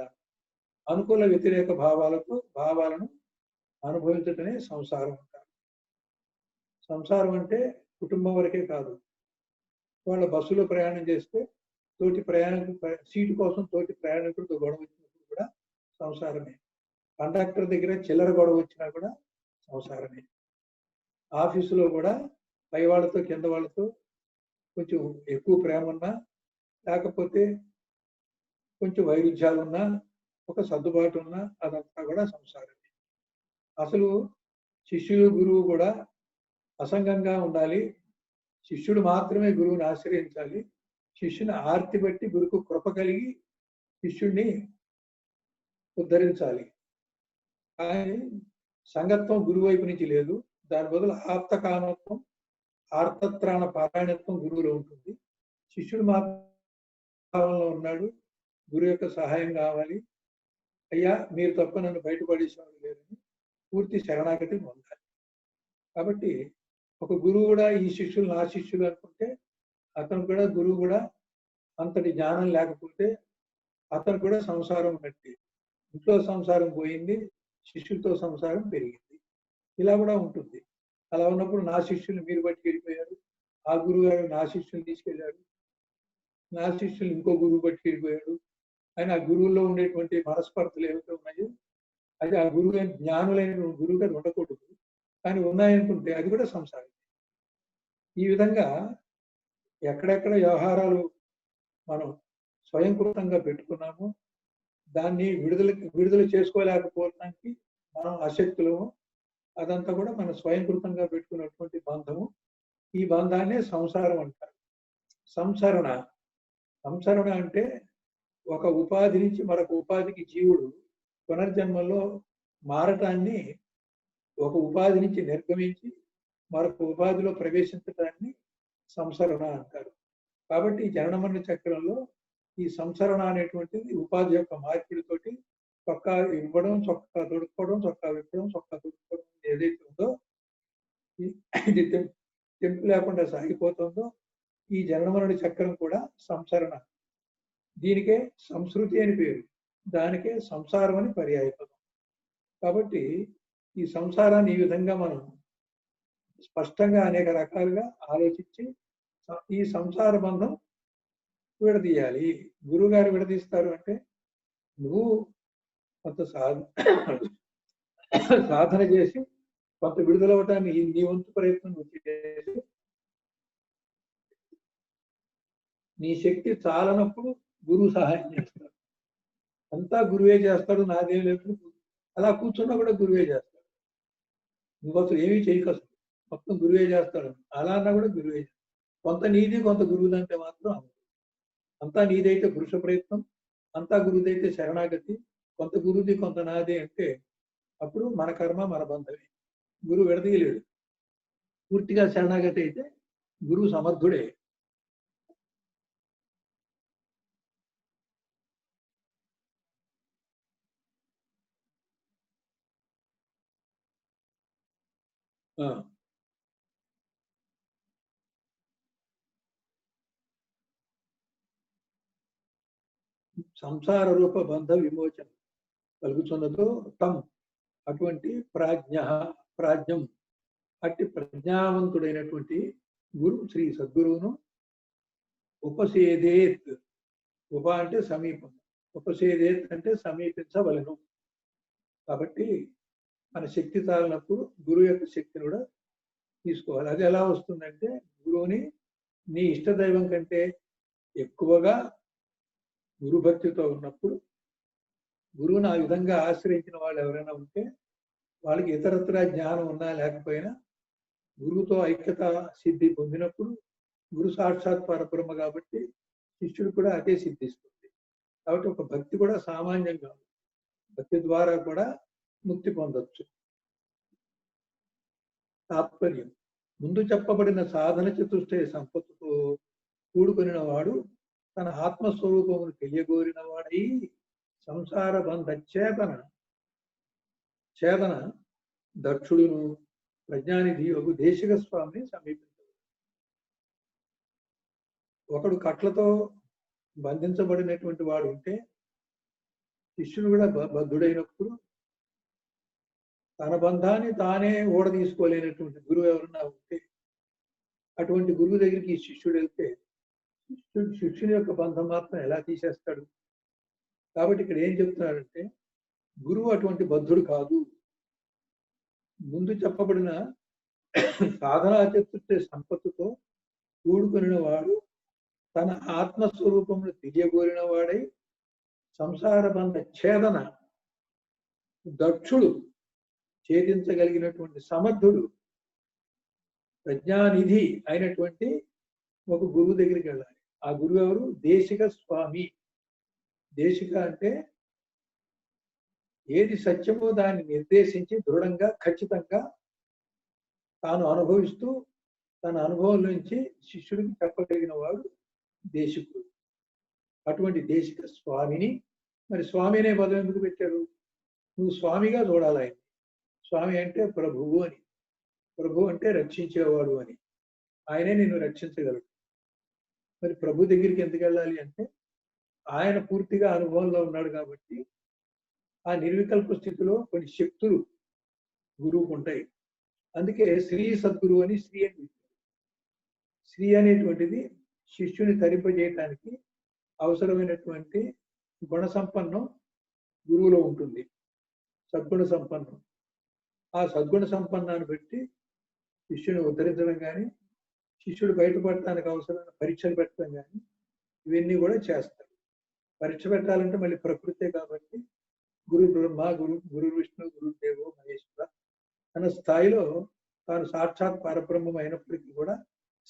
A: అనుకూల వ్యతిరేక భావాలను అనుభవించటమే సంసారం అంటారు. సంసారం అంటే కుటుంబం వరకే కాదు. వాళ్ళ బస్సులో ప్రయాణం చేస్తే తోటి సీటు కోసం తోటి ప్రయాణికుడితో గొడవ వచ్చినప్పుడు కూడా సంసారమే. కండక్టర్ దగ్గర చిల్లర గొడవ వచ్చినా కూడా సంసారమే. ఆఫీసులో కూడా పై వాళ్ళతో కింద వాళ్ళతో కొంచెం ఎక్కువ ప్రేమ ఉన్నా, లేకపోతే కొంచెం వైరుధ్యాలు ఉన్నా, ఒక సర్దుబాటు ఉన్నా అదంతా కూడా సంసారమే. అసలు శిష్యులు గురువు కూడా అసంగంగా ఉండాలి. శిష్యుడు మాత్రమే గురువుని ఆశ్రయించాలి. శిష్యుని ఆర్తి బట్టి గురుకు కృప కలిగి శిష్యుడిని ఉద్ధరించాలి. కానీ సంగత్వం గురువు వైపు నుంచి లేదు. దాని బదులు ఆప్తకామత్వం, ఆర్తత్రాణ పారాయణత్వం గురువులో ఉంటుంది. శిష్యుడు మాత్రంలో ఉన్నాడు, గురువు యొక్క సహాయం కావాలి. అయ్యా మీరు తప్ప నన్ను బయటపడేసేవాడు లేదని పూర్తి శరణాగతి పొందాలి. కాబట్టి ఒక గురువు కూడా ఈ శిష్యులు నా శిష్యులు అనుకుంటే అతను కూడా గురువు కూడా అంతటి జ్ఞానం లేకపోతే అతను కూడా సంసారం ఉన్నట్టు. ఇంట్లో సంసారం పోయింది, శిష్యులతో సంసారం పెరిగింది. ఇలా కూడా ఉంటుంది. అలా ఉన్నప్పుడు నా శిష్యులు మీరు బట్టి వెళ్ళిపోయారు, ఆ గురువు గారు నా శిష్యులు తీసుకెళ్లారు, నా శిష్యులు ఇంకో గురువు బట్టి వెళ్ళిపోయాడు అని ఆ గురువుల్లో ఉండేటువంటి మనస్పర్ధలు ఏవైతే ఉన్నాయో అది ఆ గురువు జ్ఞానులైన గురువు గారు ఉండకూడదు, కానీ ఉన్నాయనుకుంటే అది కూడా సంసారం. ఈ విధంగా ఎక్కడెక్కడ వ్యవహారాలు మనం స్వయంకృతంగా పెట్టుకున్నాము, దాన్ని విడుదల చేసుకోలేకపోవడానికి మనం అశక్తులము, అదంతా కూడా మనం స్వయంకృతంగా పెట్టుకున్నటువంటి బంధము. ఈ బంధాన్నే సంసారం అంటారు. సంసరణ అంటే ఒక ఉపాధి నుంచి మరొక ఉపాధికి జీవుడు పునర్జన్మలో మారటాన్ని, ఒక ఉపాధి నుంచి నిర్గమించి మరొక ఉపాధిలో ప్రవేశించడాన్ని సంసరణ అంటారు. కాబట్టి జనన మరణ చక్రంలో ఈ సంసరణ అనేటువంటిది ఉపాధి యొక్క మార్పిడితోటి చొక్కా ఇవ్వడం, చొక్కా తొడుక్కోవడం, చొక్కా విప్పడం, చొక్కా తొడుక్కోవడం ఏదైతే ఉందో ఇది తెంపు లేకుండా సాగిపోతుందో ఈ జనన మరణ చక్రం కూడా సంసరణ. దీనికే సంస్కృతి అని పేరు, దానికే సంసారం అని పర్యాయపదం. కాబట్టి ఈ సంసారాన్ని ఈ విధంగా మనం స్పష్టంగా అనేక రకాలుగా ఆలోచించి ఈ సంసార బంధం విడదీయాలి. గురువు గారు విడదీస్తారు అంటే నువ్వు కొంత సాధన చేసి కొంత విడుదలవటానికి నీ వంతు ప్రయత్నం చేసి నీ శక్తి చాలనప్పుడు గురువు సహాయం చేస్తాడు. అంతా గురువే చేస్తాడు, నాదేం లేదు. అలా కూర్చున్నా కూడా గురువే చేస్తాడు. నువ్వు అసలు ఏమీ చేయకసు, మొత్తం గురువే చేస్తాడు. అలా అన్నా కూడా గురువే చేస్తాడు. కొంత నీది కొంత గురువుదంటే మాత్రం అంతా నీదైతే పురుష ప్రయత్నం, అంతా గురువుదైతే శరణాగతి, కొంత గురువుది కొంత నాదే అంటే అప్పుడు మన కర్మ మన బంధమే. గురువు విడదీయలేడు. పూర్తిగా శరణాగతి అయితే గురువు సమర్థుడే. సంసార రూప బంధ విమోచన కలుగుతున్నదో తం అటువంటి ప్రాజ్ఞం అట్టి ప్రజ్ఞావంతుడైనటువంటి గురు శ్రీ సద్గురువును ఉపసేదేత్. ఉప అంటే సమీపం, ఉపసేదేత్ అంటే సమీపించవలను. కాబట్టి మన శక్తి చాలినప్పుడు గురువు యొక్క శక్తిని కూడా తీసుకోవాలి. అది ఎలా వస్తుందంటే గురువుని నీ ఇష్టదైవం కంటే ఎక్కువగా గురుభక్తితో ఉన్నప్పుడు, గురువుని ఆ విధంగా ఆశ్రయించిన వాళ్ళు ఎవరైనా ఉంటే వాళ్ళకి ఇతరత్ర జ్ఞానం ఉన్నా లేకపోయినా గురువుతో ఐక్యత సిద్ధి పొందినప్పుడు గురు సాక్షాత్ పరబ్రహ్మ కాబట్టి శిష్యుడు కూడా అదే సిద్ధిస్తుంది. కాబట్టి ఒక భక్తి కూడా సామాన్యంగా, భక్తి ద్వారా కూడా ముక్తి పొందొచ్చు. తాత్పర్యం: ముందు చెప్పబడిన సాధన చతుష్టయ సంపత్తుతో కూడుకొనిన వాడు తన ఆత్మస్వరూపమును తెలియగోరిన వాడై సంసార బంధ ఛేదన దక్షుడును ప్రజ్ఞానిధి ఒక దేశిక స్వామిని సమీపించడు. ఒకడు కట్లతో బంధించబడినటువంటి వాడు ఉంటే శిష్యుడు కూడా బద్ధుడైనప్పుడు తన బంధాన్ని తానే ఓడ తీసుకోలేనటువంటి గురువు ఎవరన్నా ఉంటే అటువంటి గురువు దగ్గరికి ఈ శిష్యుడు వెళ్తే శిష్యుని యొక్క బంధం మాత్రం ఎలా తీసేస్తాడు? కాబట్టి ఇక్కడ ఏం చెప్తున్నాడంటే గురువు అటువంటి బద్ధుడు కాదు. ముందు చెప్పబడిన సాధనా చతుర్థ సంపత్తుతో కూడుకుని వాడు తన ఆత్మస్వరూపమును తెలియగోరిన వాడై సంసార బంధ ఛేదన దక్షుడు, ఛేదించగలిగినటువంటి సమర్థుడు, ప్రజ్ఞానిధి అయినటువంటి ఒక గురువు దగ్గరికి వెళ్ళాలి. ఆ గురువు ఎవరు? దేశిక స్వామి. దేశిక అంటే ఏది సత్యమో దాన్ని నిర్దేశించి దృఢంగా ఖచ్చితంగా తాను అనుభవిస్తూ తన అనుభవం నుంచి శిష్యుడికి చెప్పగలిగిన వాడు దేశికుడు. అటువంటి దేశిక స్వామిని, మరి స్వామి అనే పదం ఎందుకు పెట్టారు? నువ్వు స్వామిగా చూడాలి ఆయన. స్వామి అంటే ప్రభువు అని, ప్రభు అంటే రక్షించేవాడు అని. ఆయనే నిన్ను రక్షించగలడు. మరి ప్రభు దగ్గరికి ఎందుకు వెళ్ళాలి అంటే ఆయన పూర్తిగా అనుభవంలో ఉన్నాడు కాబట్టి ఆ నిర్వికల్ప స్థితిలో కొన్ని శక్తులు గురువుకు ఉంటాయి. అందుకే శ్రీ సద్గురువు అని శ్రీ అని. శ్రీ అనేటువంటిది శిష్యుని తరింపజేయటానికి అవసరమైనటువంటి గుణ సంపన్నం గురువులో ఉంటుంది. సద్గుణ సంపన్నం. ఆ సద్గుణ సంపన్నాన్ని బట్టి శిష్యుని ఉద్ధరించడం కానీ, శిష్యుడు బయటపడటానికి అవసరమైన పరీక్షలు పెట్టడం కానీ ఇవన్నీ కూడా చేస్తారు. పరీక్ష పెట్టాలంటే మళ్ళీ ప్రకృతే కాబట్టి గురు బ్రహ్మ, గురు విష్ణు, గురు దేవో మహేశ్వర అన్న స్థాయిలో తాను సాక్షాత్ పరబ్రహ్మం అయినప్పటికీ కూడా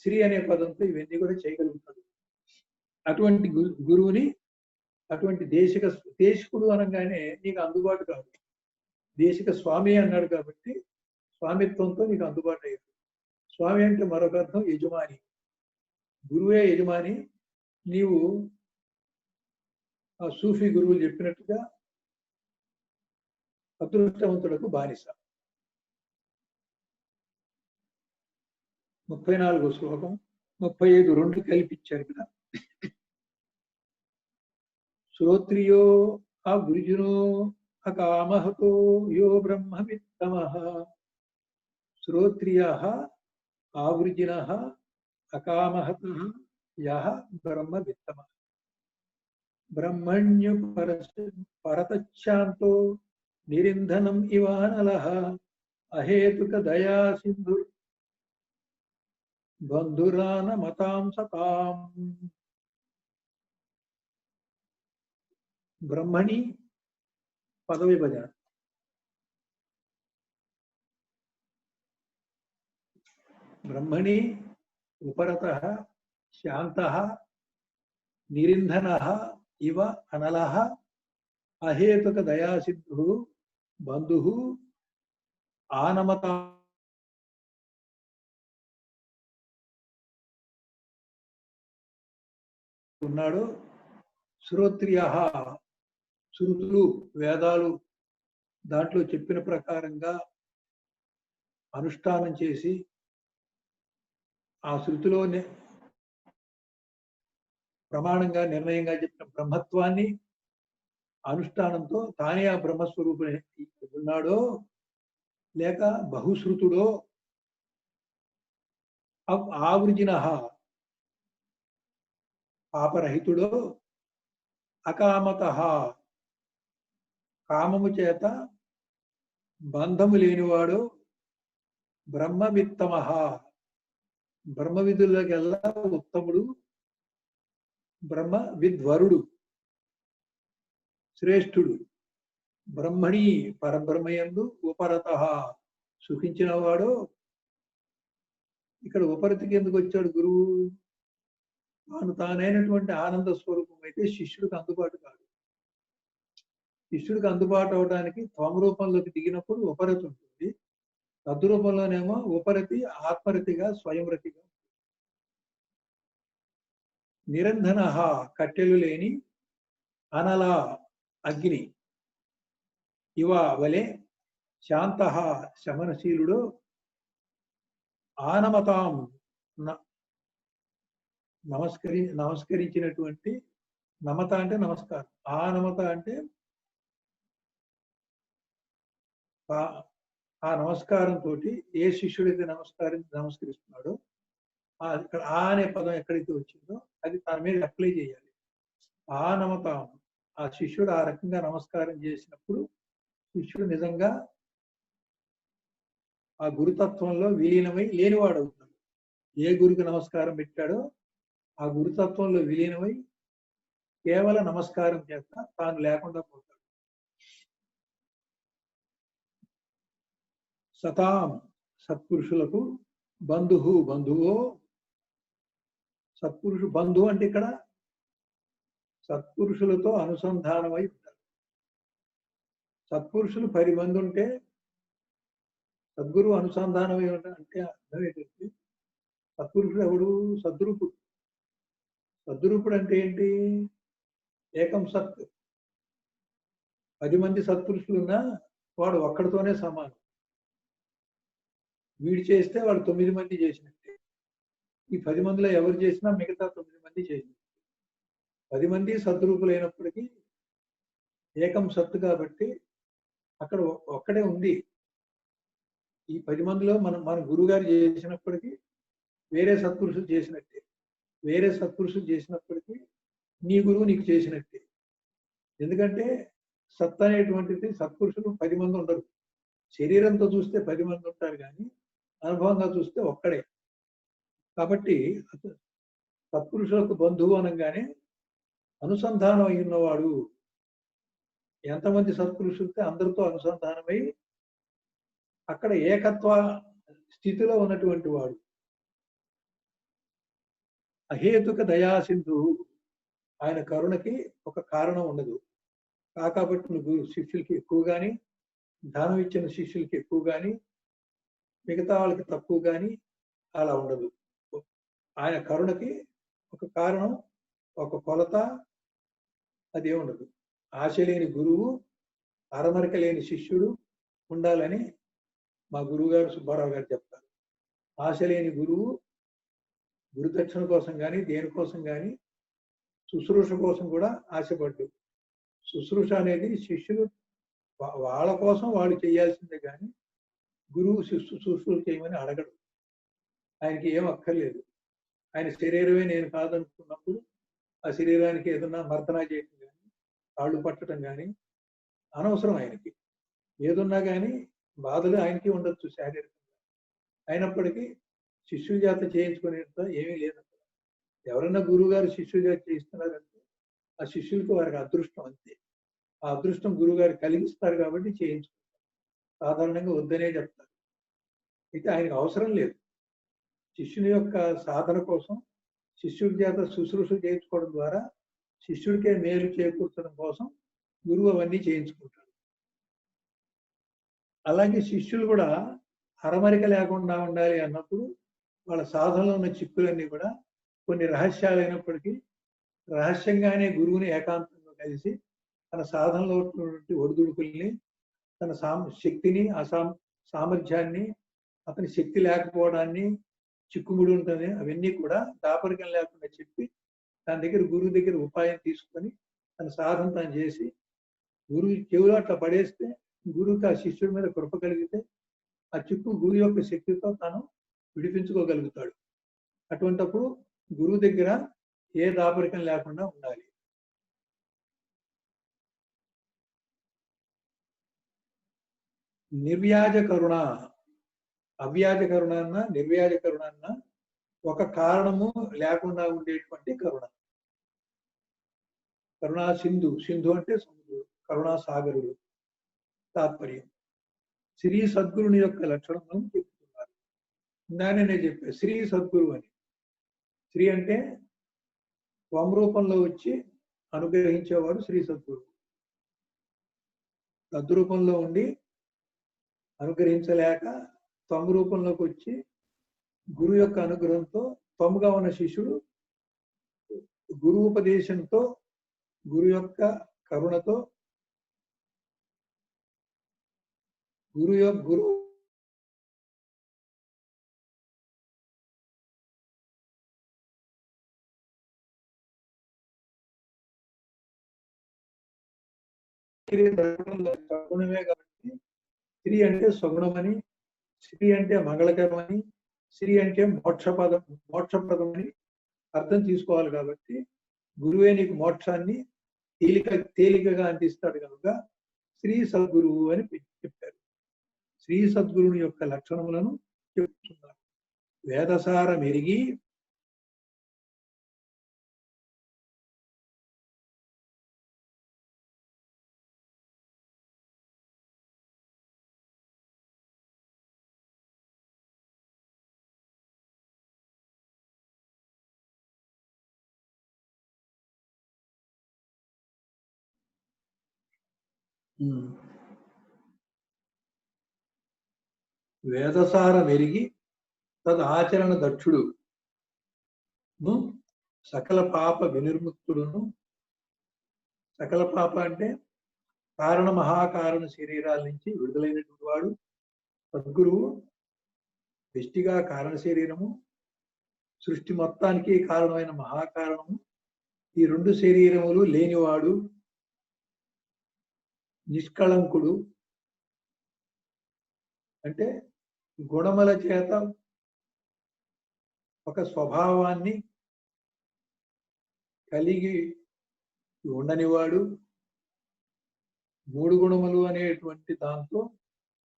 A: శ్రీ అనే పదంతో ఇవన్నీ కూడా చేయగలుగుతాడు. అటువంటి గురువుని, అటువంటి దేశికుడు అనగానే నీకు అందుబాటు కాదు. దేశిక స్వామి అన్నాడు కాబట్టి స్వామిత్వంతో నీకు అందుబాటు అయ్యాడు. స్వామి అంటే మరొక అర్థం యజమాని. గురువే యజమాని. నీవు ఆ సూఫీ గురువులు చెప్పినట్టుగా అదృష్టవంతులకు బానిస. 34వ శ్లోకం, 35 రెండు కల్పించారు ఇక్కడ. శ్రోత్రియో అగురుజునో అకామహతో యో బ్రహ్మవిత్తమః. శ్రోత్రియ ఆవృజిన అకామహత యః బ్రహ్మ విత్తమ బ్రహ్మణ్య పరతశాంతో నిరింధనం ఇవానలః అహేతుక దయా సింధు బంధురాన మతాం సతాం. బ్రహ్మణి పద విభజన. బ్రహ్మణి ఉపరతః శాంతః నిరింధనః ఇవ అనలః అహేతుక దయాసిద్ధు బంధుః ఆనమత ఉన్నాడు. శ్రోత్రియః శృతులు వేదాలు దాంట్లో చెప్పిన ప్రకారంగా అనుష్ఠానం చేసి ఆ శృతిలోనే ప్రమాణంగా నిర్ణయంగా చెప్పిన బ్రహ్మత్వాన్ని అనుష్ఠానంతో తానే ఆ బ్రహ్మస్వరూపుడు ఉన్నాడో లేక బహుశ్రుతుడో ఆవృజిన పాపరహితుడో అకామత కామము చేత బంధము లేనివాడు బ్రహ్మవిత్తమ బ్రహ్మవిధులకెల్లా ఉత్తముడు బ్రహ్మ విద్వరుడు శ్రేష్ఠుడు బ్రహ్మణి పరబ్రహ్మయందు ఉపరత సుఖించిన వాడు. ఇక్కడ ఉపరతికి ఎందుకు వచ్చాడు గురువు? తానైనటువంటి ఆనంద స్వరూపం అయితే శిష్యుడికి అందుబాటు కాదు. శిష్యుడికి అందుబాటు అవడానికి త్వం రూపంలోకి దిగినప్పుడు ఉపరతి ఉంటుంది. తద్రూపంలోనేమో ఉపరతి ఆత్మరతిగా స్వయంరతిగా. నిరంధన కట్టెలు లేని అనల అగ్ని ఇవ వలె శాంత శమనశీలుడు ఆనమతాం నమస్కరించినటువంటి నమత అంటే నమస్కారం. ఆనమత అంటే ఆ నమస్కారంతో ఏ శిష్యుడైతే నమస్కరిస్తున్నాడో ఇక్కడ ఆ అనే పదం ఎక్కడైతే వచ్చిందో అది తన మీద అప్లై చేయాలి. ఆ నమతాం ఆ శిష్యుడు ఆ రకంగా నమస్కారం చేసినప్పుడు శిష్యుడు నిజంగా ఆ గురుతత్వంలో విలీనమై లేనివాడు అవుతాడు. ఏ గురుకి నమస్కారం పెట్టాడో ఆ గురుతత్వంలో విలీనమై కేవలం నమస్కారం చేత తాను లేకుండా పోతాడు. సతాం సత్పురుషులకు బంధువో బంధువు అంటే ఇక్కడ సత్పురుషులతో అనుసంధానమై ఉంటారు. సత్పురుషులు 10 మంది ఉంటే సద్గురు అనుసంధానమై ఉంటారు అంటే అర్థం ఏంటంటే సత్పురుషుడు ఎవడు? సద్రూపుడు. సద్రూపుడు అంటే ఏంటి? ఏకం సత్. 10 మంది సత్పురుషులు ఉన్నా వాడు ఒక్కడితోనే సమానం. వీడు చేస్తే వాడు 9 మంది చేసినట్టే. ఈ 10 మందిలో ఎవరు చేసినా మిగతా 9 మంది చేసినట్టే. 10 మంది సద్రూపులైనప్పటికీ ఏకం సత్తు కాబట్టి అక్కడ ఒక్కడే ఉంది. ఈ 10 మందిలో మన గురుగారు చేసినప్పటికీ వేరే సత్పురుషులు చేసినట్టే. వేరే సత్పురుషులు చేసినప్పటికీ నీ గురువు నీకు చేసినట్టే. ఎందుకంటే సత్ అనేటువంటిది సత్పురుషులు 10 మంది ఉండరు. శరీరంతో చూస్తే 10 మంది ఉంటారు కానీ అనుభవంగా చూస్తే ఒక్కడే. కాబట్టి సత్పురుషులకు బంధువు అనగానే అనుసంధానం అయి ఉన్నవాడు. ఎంతమంది సత్పురుషులతో అందరితో అనుసంధానమై అక్కడ ఏకత్వ స్థితిలో ఉన్నటువంటి వాడు. అహేతుక దయాసింధు. ఆయన కరుణకి ఒక కారణం ఉండదు. కాబట్టి నువ్వు శిష్యులకి ఎక్కువ కానీ దానం ఇచ్చిన శిష్యులకి ఎక్కువ కానీ మిగతా వాళ్ళకి తక్కువ కానీ అలా ఉండదు. ఆయన కరుణకి ఒక కారణం, ఒక కొలత అదే ఉండదు. ఆశ లేని గురువు, అరమరిక లేని శిష్యుడు ఉండాలని మా గురువు గారు సుబ్బారావు గారు చెప్తారు. ఆశ లేని గురువు గురుదక్షిణ కోసం కానీ దేనికోసం కానీ శుశ్రూష కోసం కూడా ఆశపడ్డు. శుశ్రూష అనేది శిష్యులు వాళ్ళ కోసం వాళ్ళు చేయాల్సిందే కానీ గురువు శుశ్రూషలు చేయమని అడగడు. ఆయనకి ఏం అక్కర్లేదు. ఆయన శరీరమే నేను కాదనుకున్నప్పుడు ఆ శరీరానికి ఏదన్నా మర్దనా చేయటం కానీ కాళ్ళు పట్టడం కానీ అనవసరం ఆయనకి. ఏదున్నా కానీ బాధలు ఆయనకి ఉండొచ్చు శారీరకంగా. అయినప్పటికీ శిష్యుల చేత చేయించుకునేంత ఏమీ లేదు. ఎవరైనా గురువు గారు శిష్యుల చేత చేయిస్తున్నారంటే ఆ శిష్యులకు వారికి అదృష్టం అంతే. ఆ అదృష్టం గురువు గారు కలిగిస్తారు కాబట్టి చేయించుకుంటారు. సాధారణంగా వద్దనే చెప్తారు. అయితే ఆయనకు అవసరం లేదు. శిష్యుని యొక్క సాధన కోసం శిష్యుడి చేత శుశ్రూష చేయించుకోవడం ద్వారా శిష్యుడికే మేలు చేకూర్చడం కోసం గురువు అవన్నీ చేయించుకుంటాడు. అలాగే శిష్యులు కూడా అరమరిక లేకుండా ఉండాలి అన్నప్పుడు వాళ్ళ సాధనలో ఉన్న చిక్కులన్నీ కూడా కొన్ని రహస్యాలైనప్పటికీ రహస్యంగానే గురువుని ఏకాంతంగా కలిసి తన సాధనలో ఉన్నటువంటి ఒడిదుడుకుల్ని తన శక్తిని సామర్థ్యాన్ని అతని శక్తి లేకపోవడాన్ని చిక్కుముడి ఉంటుంది అవన్నీ కూడా దాపరికం లేకుండా చెప్పి తన దగ్గర గురువు దగ్గర ఉపాయం తీసుకొని తన సాధన తను చేసి గురువు చెవులు అట్లా పడేస్తే గురువుకి ఆ శిష్యుడి మీద కృప కలిగితే ఆ చిక్కు గురువు యొక్క శక్తితో తాను విడిపించుకోగలుగుతాడు. అటువంటప్పుడు గురువు దగ్గర ఏ దాపరికం లేకుండా ఉండాలి. నిర్వ్యాజ కరుణ, అవ్యాజ కరుణ అన్న నిర్వ్యాజ కరుణ అన్న ఒక కారణము లేకుండా ఉండేటువంటి కరుణ. కరుణా సింధు, సింధు అంటే సముద్రుడు, కరుణా సాగరుడు తాత్పర్యం. శ్రీ సద్గురుని యొక్క లక్షణం చెప్తున్నారు. ఇందానే నేను చెప్పాను శ్రీ సద్గురు అని. శ్రీ అంటే త్వం రూపంలో వచ్చి అనుగ్రహించేవాడు శ్రీ సద్గురు. తద్రూపంలో ఉండి అనుగ్రహించలేక త్వం రూపంలోకి వచ్చి గురు యొక్క అనుగ్రహంతో త్వముగా ఉన్న శిష్యుడు గురువుపదేశంతో గురు యొక్క కరుణతో గురు సగుణమే కాబట్టి శ్రీ అంటే సగుణమని, శ్రీ అంటే మంగళకరమని, శ్రీ అంటే మోక్షప్రదమని అర్థం తీసుకోవాలి. కాబట్టి గురువే నీకు మోక్షాన్ని తేలికగా అందిస్తాడు కనుక శ్రీ సద్గురువు అని చెప్పారు. శ్రీ సద్గురుని యొక్క లక్షణములను చెప్తున్నారు. వేదసార మెరిగి వేదసార మెరిగి తద్ ఆచరణ దక్షుడు సకల పాప వినిర్ముక్తుడును. సకల పాప అంటే కారణ మహాకారణ శరీరాల నుంచి విడుదలైనటువంటి వాడు సద్గురువు. వ్యష్టిగా కారణ శరీరము, సృష్టి మొత్తానికి కారణమైన మహాకారణము, ఈ రెండు శరీరములు లేనివాడు, నిష్కళంకుడు అంటే గుణముల చేత ఒక స్వభావాన్ని కలిగి ఉండనివాడు, మూడు గుణములు అనేటువంటి దాంతో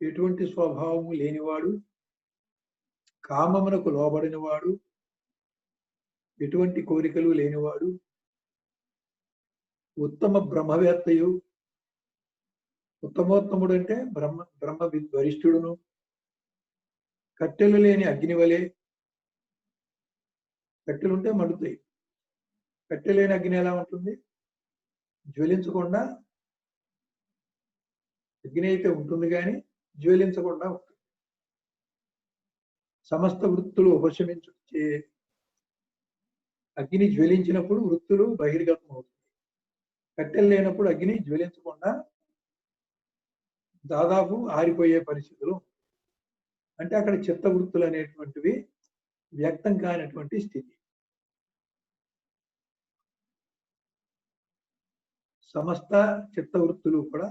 A: ఎటువంటి స్వభావము లేనివాడు, కామమునకు లోబడినవాడు, ఎటువంటి కోరికలు లేనివాడు, ఉత్తమ బ్రహ్మవేత్తయు. ఉత్తమోత్తముడు అంటే బ్రహ్మ వరిష్ఠుడును. కట్టెలు లేని అగ్నివలే, కట్టెలుంటే మండుతాయి. కట్టె లేని అగ్ని ఎలా ఉంటుంది? జ్వలించకుండా, అగ్ని అయితే ఉంటుంది కానీ జ్వలించకుండా ఉంటుంది. సమస్త వృత్తులు ఉపశమించే అగ్ని జ్వలించినప్పుడు వృత్తులు బహిర్గతం అవుతుంది. కట్టెలు లేనప్పుడు అగ్ని జ్వలించకుండా దాదాపు ఆరిపోయే పరిస్థితులు. అంటే అక్కడ చిత్తవృత్తులు అనేటువంటివి వ్యక్తం కానటువంటి స్థితి. సమస్త చిత్తవృత్తులు కూడా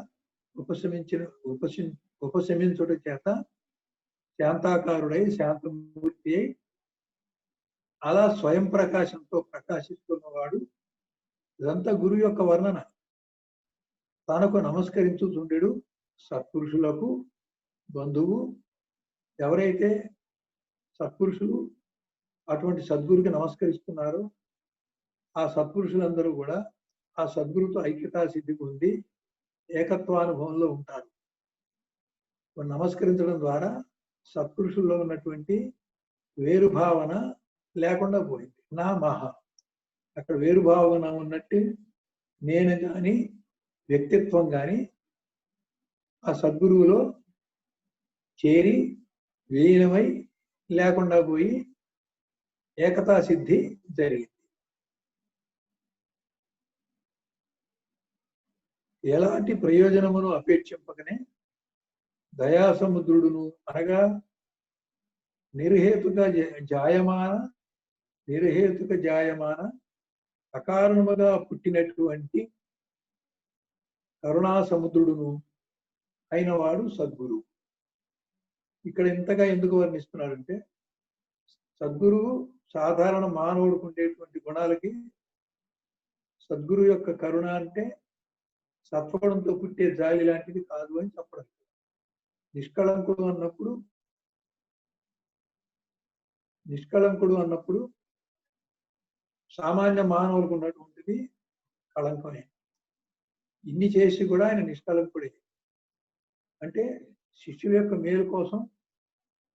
A: ఉపశమించుట చేత శాంతాకారుడై శాంతమూర్తి అయి అలా స్వయం ప్రకాశంతో ప్రకాశిస్తున్నవాడు. ఇదంతా గురువు యొక్క వర్ణన. తనకు నమస్కరించుచుండెడు సత్పురుషులకు బంధువు. ఎవరైతే సత్పురుషులు అటువంటి సద్గురుకి నమస్కరిస్తున్నారో ఆ సత్పురుషులందరూ కూడా ఆ సద్గురుతో ఐక్యతా సిద్ధి పొంది ఏకత్వానుభవంలో ఉంటారు. నమస్కరించడం ద్వారా సత్పురుషుల్లో ఉన్నటువంటి వేరు భావన లేకుండా పోయింది. నా మహా అక్కడ వేరు భావన ఉన్నట్టు నేను కానీ వ్యక్తిత్వం కానీ ఆ సద్గురువులో చేరి విలీనమై లేకుండా పోయి ఏకతా సిద్ధి జరిగింది. ఎలాంటి ప్రయోజనమును అపేక్షింపకనే దయాసముద్రుడును అనగా నిర్హేతుక జాయమాన అకారణముగా పుట్టినటువంటి కరుణా సముద్రుడును అయినవాడు సద్గురు. ఇక్కడ ఇంతగా ఎందుకు వర్ణిస్తున్నారంటే సద్గురువు సాధారణ మానవుడికి ఉండేటువంటి గుణాలకి సద్గురు యొక్క కరుణ అంటే సత్వగుణంతో పుట్టే జాలి లాంటిది కాదు అని చెప్పడం. నిష్కళంకుడు అన్నప్పుడు సామాన్య మానవులకు ఉన్నటువంటిది కళంకమే. ఇన్ని చేసి కూడా ఆయన నిష్కళంకుడే. అంటే శిష్యుల యొక్క మేలు కోసం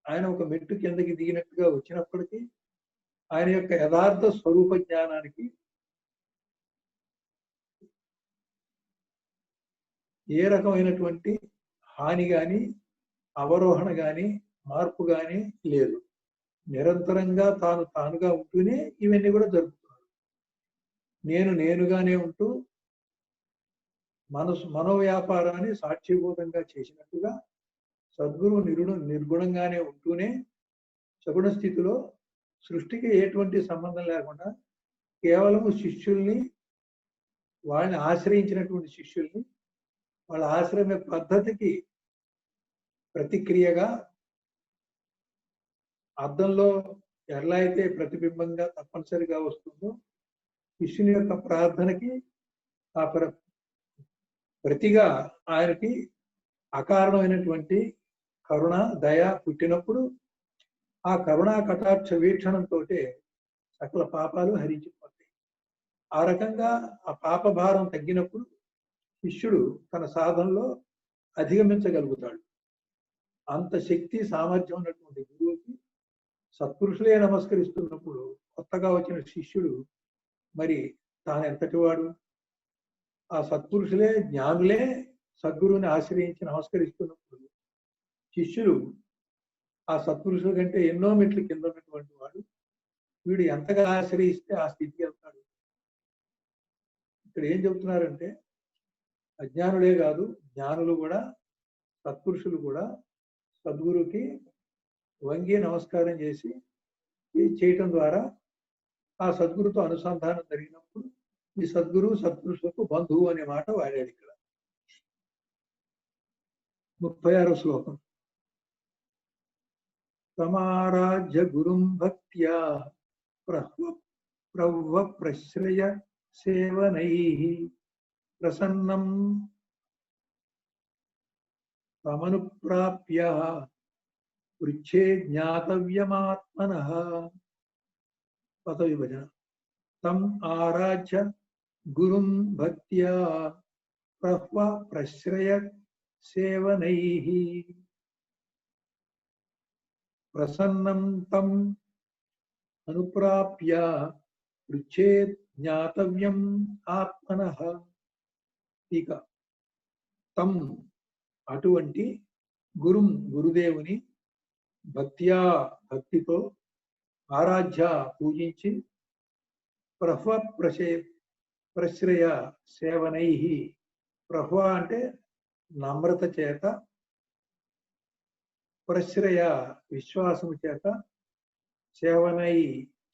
A: ఆయన ఒక మెట్టు కిందకి దిగినట్టుగా వచ్చినప్పటికీ ఆయన యొక్క యథార్థ స్వరూప జ్ఞానానికి ఏ రకమైనటువంటి హాని కానీ అవరోహణ కానీ మార్పు కానీ లేదు. నిరంతరంగా తానుగా ఉంటూనే ఇవన్నీ కూడా జరుపుతున్నారు. నేనుగానే ఉంటూ మనోవ్యాపారాన్ని సాక్షిభూతంగా చేసినట్టుగా సద్గురువు నిర్గుణంగానే ఉంటూనే సగుణ స్థితిలో సృష్టికి ఎటువంటి సంబంధం లేకుండా కేవలం శిష్యుల్ని, వాళ్ళని ఆశ్రయించినటువంటి శిష్యుల్ని వాళ్ళ ఆశ్రమ పద్ధతికి ప్రతిక్రియగా అద్దంలో ఎలా అయితే ప్రతిబింబంగా తప్పనిసరిగా వస్తుందో శిష్యుని యొక్క ప్రార్థనకి ఆ ప్రతిగా ఆయనకి అకారణమైనటువంటి కరుణ దయ పుట్టినప్పుడు ఆ కరుణా కటాక్ష వీక్షణంతో సకల పాపాలు హరించిపోతాయి. ఆ రకంగా ఆ పాప భారం తగ్గినప్పుడు శిష్యుడు తన సాధనలో అధిగమించగలుగుతాడు. అంత శక్తి సామర్థ్యం ఉన్నటువంటి గురువుకి సత్పురుషులే నమస్కరిస్తున్నప్పుడు కొత్తగా వచ్చిన శిష్యుడు మరి తాను ఎంతటి వాడు? ఆ సత్పురుషులే జ్ఞానులే సద్గురువుని ఆశ్రయించి నమస్కరిస్తున్నప్పుడు శిష్యులు ఆ సత్పురుషుల కంటే ఎన్నో మెట్లు కింద ఉన్నటువంటి వాడు. వీడు ఎంతగా ఆశ్రయిస్తే ఆ స్థితికి వెళ్తాడు. ఇక్కడ ఏం చెబుతున్నారంటే అజ్ఞానులే కాదు, జ్ఞానులు కూడా, సత్పురుషులు కూడా సద్గురుకి వంగి నమస్కారం చేసి చేయటం ద్వారా ఆ సద్గురుతో అనుసంధానం జరిగినప్పుడు ఈ సద్గురు సత్పురుషులకు బంధువు అనే మాట వాడాడు ఇక్కడ. 36వ శ్లోకం. తమారాజ్య గురుం భక్త్యా ప్రశ్రయ సేవనైః ప్రసన్నం తమనుప్రాప్య పృచ్ఛే జ్ఞాతవ్యమాత్మనః. పద విభజన. తం ఆరాధ్య గురుం భక్త్యా ప్రశ్రయ సేవనైః ప్రసన్నం తం అనుప్రాప్య పృచ్ఛేత్ జ్ఞాతవ్యం ఆత్మనః. ఇక తం అటువంటి గురుం గురుదేవుని భక్త్యా భక్తితో ఆరాధ్య పూజించి ప్రశ్రయ సేవనైః. ప్రహ్వ అంటే నమ్రత చేత, ప్రశ్రయ విశ్వాసము చేత, సేవనై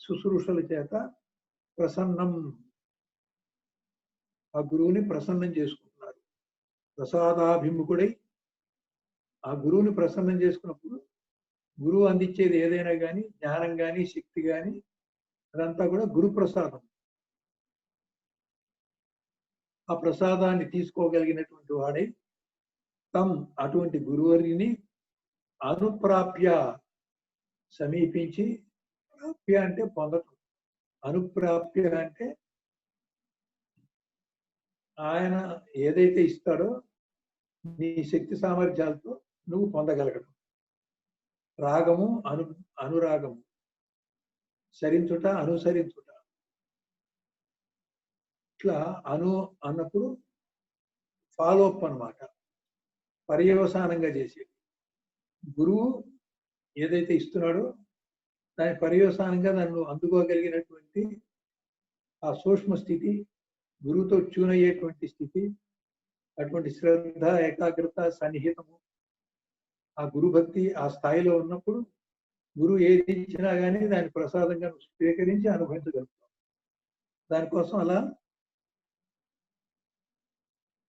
A: శుశ్రూషల చేత ప్రసన్నం ఆ గురువుని ప్రసన్నం చేసుకుంటున్నారు. ప్రసాదాభిముఖుడై ఆ గురువుని ప్రసన్నం చేసుకున్నప్పుడు గురువు అందించేది ఏదైనా కానీ జ్ఞానం కానీ శక్తి కానీ అదంతా కూడా గురు ప్రసాదం. ఆ ప్రసాదాన్ని తీసుకోగలిగినటువంటి వాడే తం అటువంటి గురువర్యుని అనుప్రాప్య సమీపించి, ప్రాప్య అంటే పొందటం, అనుప్రాప్య అంటే ఆయన ఏదైతే ఇస్తాడో నీ శక్తి సామర్థ్యాలతో నువ్వు పొందగలగడం. రాగము అనురాగము, సరించుట అనుసరించుట. ఇట్లా అన్నప్పుడు ఫాలో అప్ అన్నమాట, పర్యవసానంగా చేసేది. గురువు ఏదైతే ఇస్తున్నాడో దాని పర్యవసానంగా నన్ను అందుకోగలిగినటువంటి ఆ సూక్ష్మ స్థితి, గురువుతో ట్యూన్ అయ్యేటువంటి స్థితి, అటువంటి శ్రద్ధ, ఏకాగ్రత, సన్నిహితము, ఆ గురు భక్తి ఆ స్థాయిలో ఉన్నప్పుడు గురువు ఏది ఇచ్చినా కానీ దాని ప్రసాదంగా స్వీకరించి అనుభవించగలుగుతాం. దానికోసం అలా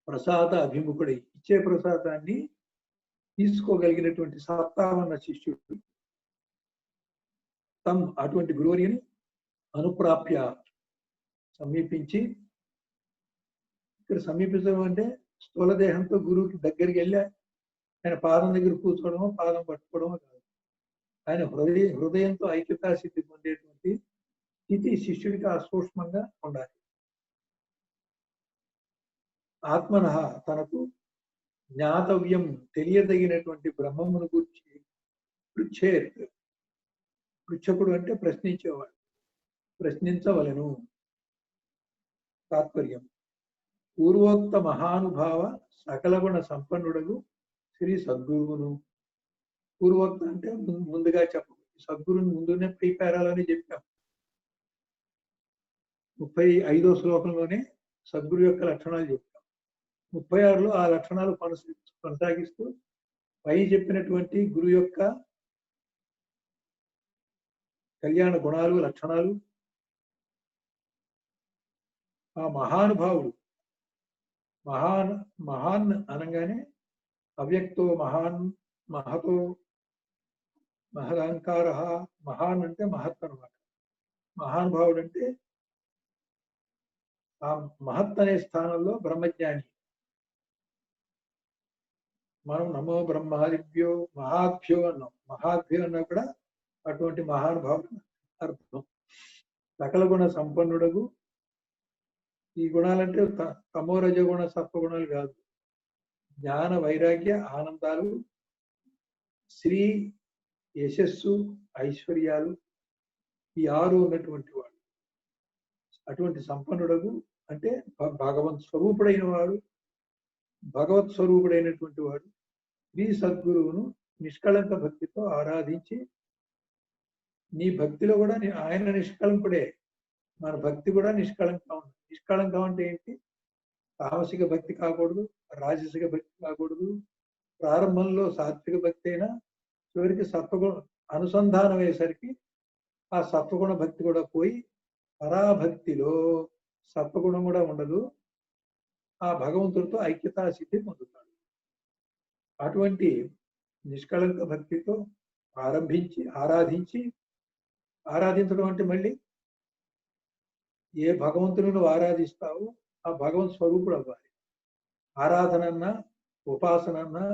A: ప్రసాద అభిముఖుడై ఇచ్చే ప్రసాదాన్ని తీసుకోగలిగినటువంటి సత్తా ఉన్న శిష్యుడు తమ్ అటువంటి గురువుని అనుప్రాప్య సమీపించి, ఇక్కడ సమీపించడం అంటే స్థూల దేహంతో గురువుకి దగ్గరికి వెళ్ళి ఆయన పాదం దగ్గర కూర్చోవడమో పాదం పట్టుకోవడమో కాదు. ఆయన హృదయంతో ఐక్యతా సిద్ధి పొందేటువంటి స్థితి శిష్యుడికి ఆ సూక్ష్మంగా ఉండాలి. ఆత్మన తనకు జ్ఞాతవ్యం తెలియదగినటువంటి బ్రహ్మమును గురించి పృచ్ఛేత్. పృచ్ఛకుడు అంటే ప్రశ్నించేవాడు, ప్రశ్నించవలెను. తాత్పర్యం పూర్వోక్త మహానుభావ సకల గుణ సంపన్నుడగు శ్రీ సద్గురువును. పూర్వోక్త అంటే ముందుగా చెప్పు, సద్గురుని ముందునే ప్రీపేరాలని చెప్పాం. 35వ శ్లోకంలోనే సద్గురు యొక్క లక్షణాలు చెప్పాం. 36లో ఆ లక్షణాలు కొనసాగిస్తూ పై చెప్పినటువంటి గురు యొక్క కళ్యాణ గుణాలు, లక్షణాలు, ఆ మహానుభావుడు, మహాన్ అనగానే అవ్యక్తో మహాన్, మహతో మహదహంకార, మహాన్ అంటే మహత్ అనమాట. మహానుభావుడు అంటే ఆ మహత్ అనే స్థానంలో బ్రహ్మజ్ఞాని. మనం నమో బ్రహ్మాదిభ్యో మహాభ్యో అన్నాం. మహాభ్యో అన్నా కూడా అటువంటి మహానుభావుడు అర్థం. సకల గుణ సంపన్నుడగు, ఈ గుణాలంటే తమో రజగుణ సత్వగుణాలు కాదు, జ్ఞాన వైరాగ్య ఆనందాలు, శ్రీ యశస్సు ఐశ్వర్యాలు, ఈ 6 ఉన్నటువంటి వాడు. అటువంటి సంపన్నుడగు అంటే భగవత్ స్వరూపుడైన వాడు, భగవత్ స్వరూపుడైనటువంటి వాడు శ్రీ సద్గురువును నిష్కళంక భక్తితో ఆరాధించి, నీ భక్తిలో కూడా ఆయన నిష్కళంకుడే, మన భక్తి కూడా నిష్కళంకం ఉంది. నిష్కళంకం అంటే ఏంటి? తామసిక భక్తి కాకూడదు, రాజసిక భక్తి కాకూడదు. ప్రారంభంలో సాత్విక భక్తి అయినా చివరికి సత్వగుణ అనుసంధానం అయ్యేసరికి ఆ సత్వగుణ భక్తి కూడా పోయి పరాభక్తిలో సత్వగుణం కూడా ఉండదు. ఆ భగవంతుడితో ఐక్యతా సిద్ధి పొందుతాడు. అటువంటి నిష్కళంక భక్తితో ఆరాధించడం అంటే మళ్ళీ ఏ భగవంతుని నువ్వు ఆరాధిస్తావో ఆ భగవంత్ స్వరూపుడు అవ్వాలి. ఆరాధన అన్నా, ఉపాసన అన్నా,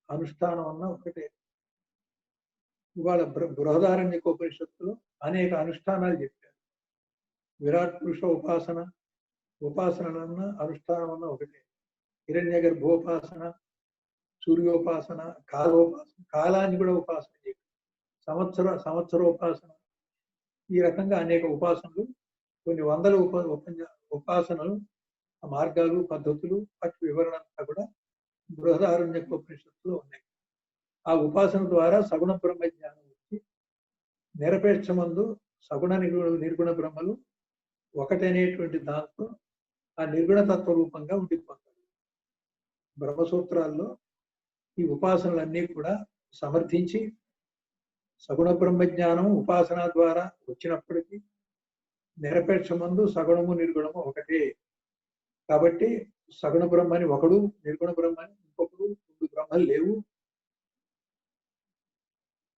A: అనుష్ఠానం అన్నా ఒకటే. ఇవాళ బృహదారణ్యకోపనిషత్తులో అనేక అనుష్ఠానాలు చెప్పారు. విరాట్ పురుష ఉపాసనలన్నా అనుష్ఠానం అన్నా ఒకటే. హిరణ్య గర్భోపాసన, సూర్యోపాసన, కాలాన్ని కూడా ఉపాసన చెప్పారు. సంవత్సరోపాసన, ఈ రకంగా అనేక ఉపాసనలు, కొన్ని వందల ఉపాసనలు, మార్గాలు, పద్ధతులు, వాటి వివరణ అంతా కూడా బృహదారణ్యకోపనిషత్తులో ఉన్నాయి. ఆ ఉపాసన ద్వారా సగుణ బ్రహ్మ జ్ఞానం వచ్చి నిరపేక్షమందు సగుణ నిర్గుణ బ్రహ్మలు ఒకటనేటువంటి దాంతో ఆ నిర్గుణ తత్వ రూపంగా ఉండిపోతాడు. బ్రహ్మసూత్రాల్లో ఈ ఉపాసనలన్నీ కూడా సమర్థించి సగుణ బ్రహ్మ జ్ఞానం ఉపాసన ద్వారా వచ్చినప్పటికీ నిరపేక్షమందు సగుణము నిర్గుణము ఒకటే. కాబట్టి సగుణ బ్రహ్మని ఒకడు, నిర్గుణ బ్రహ్మని ఇంకొకడు, 2 బ్రహ్మలు లేవు.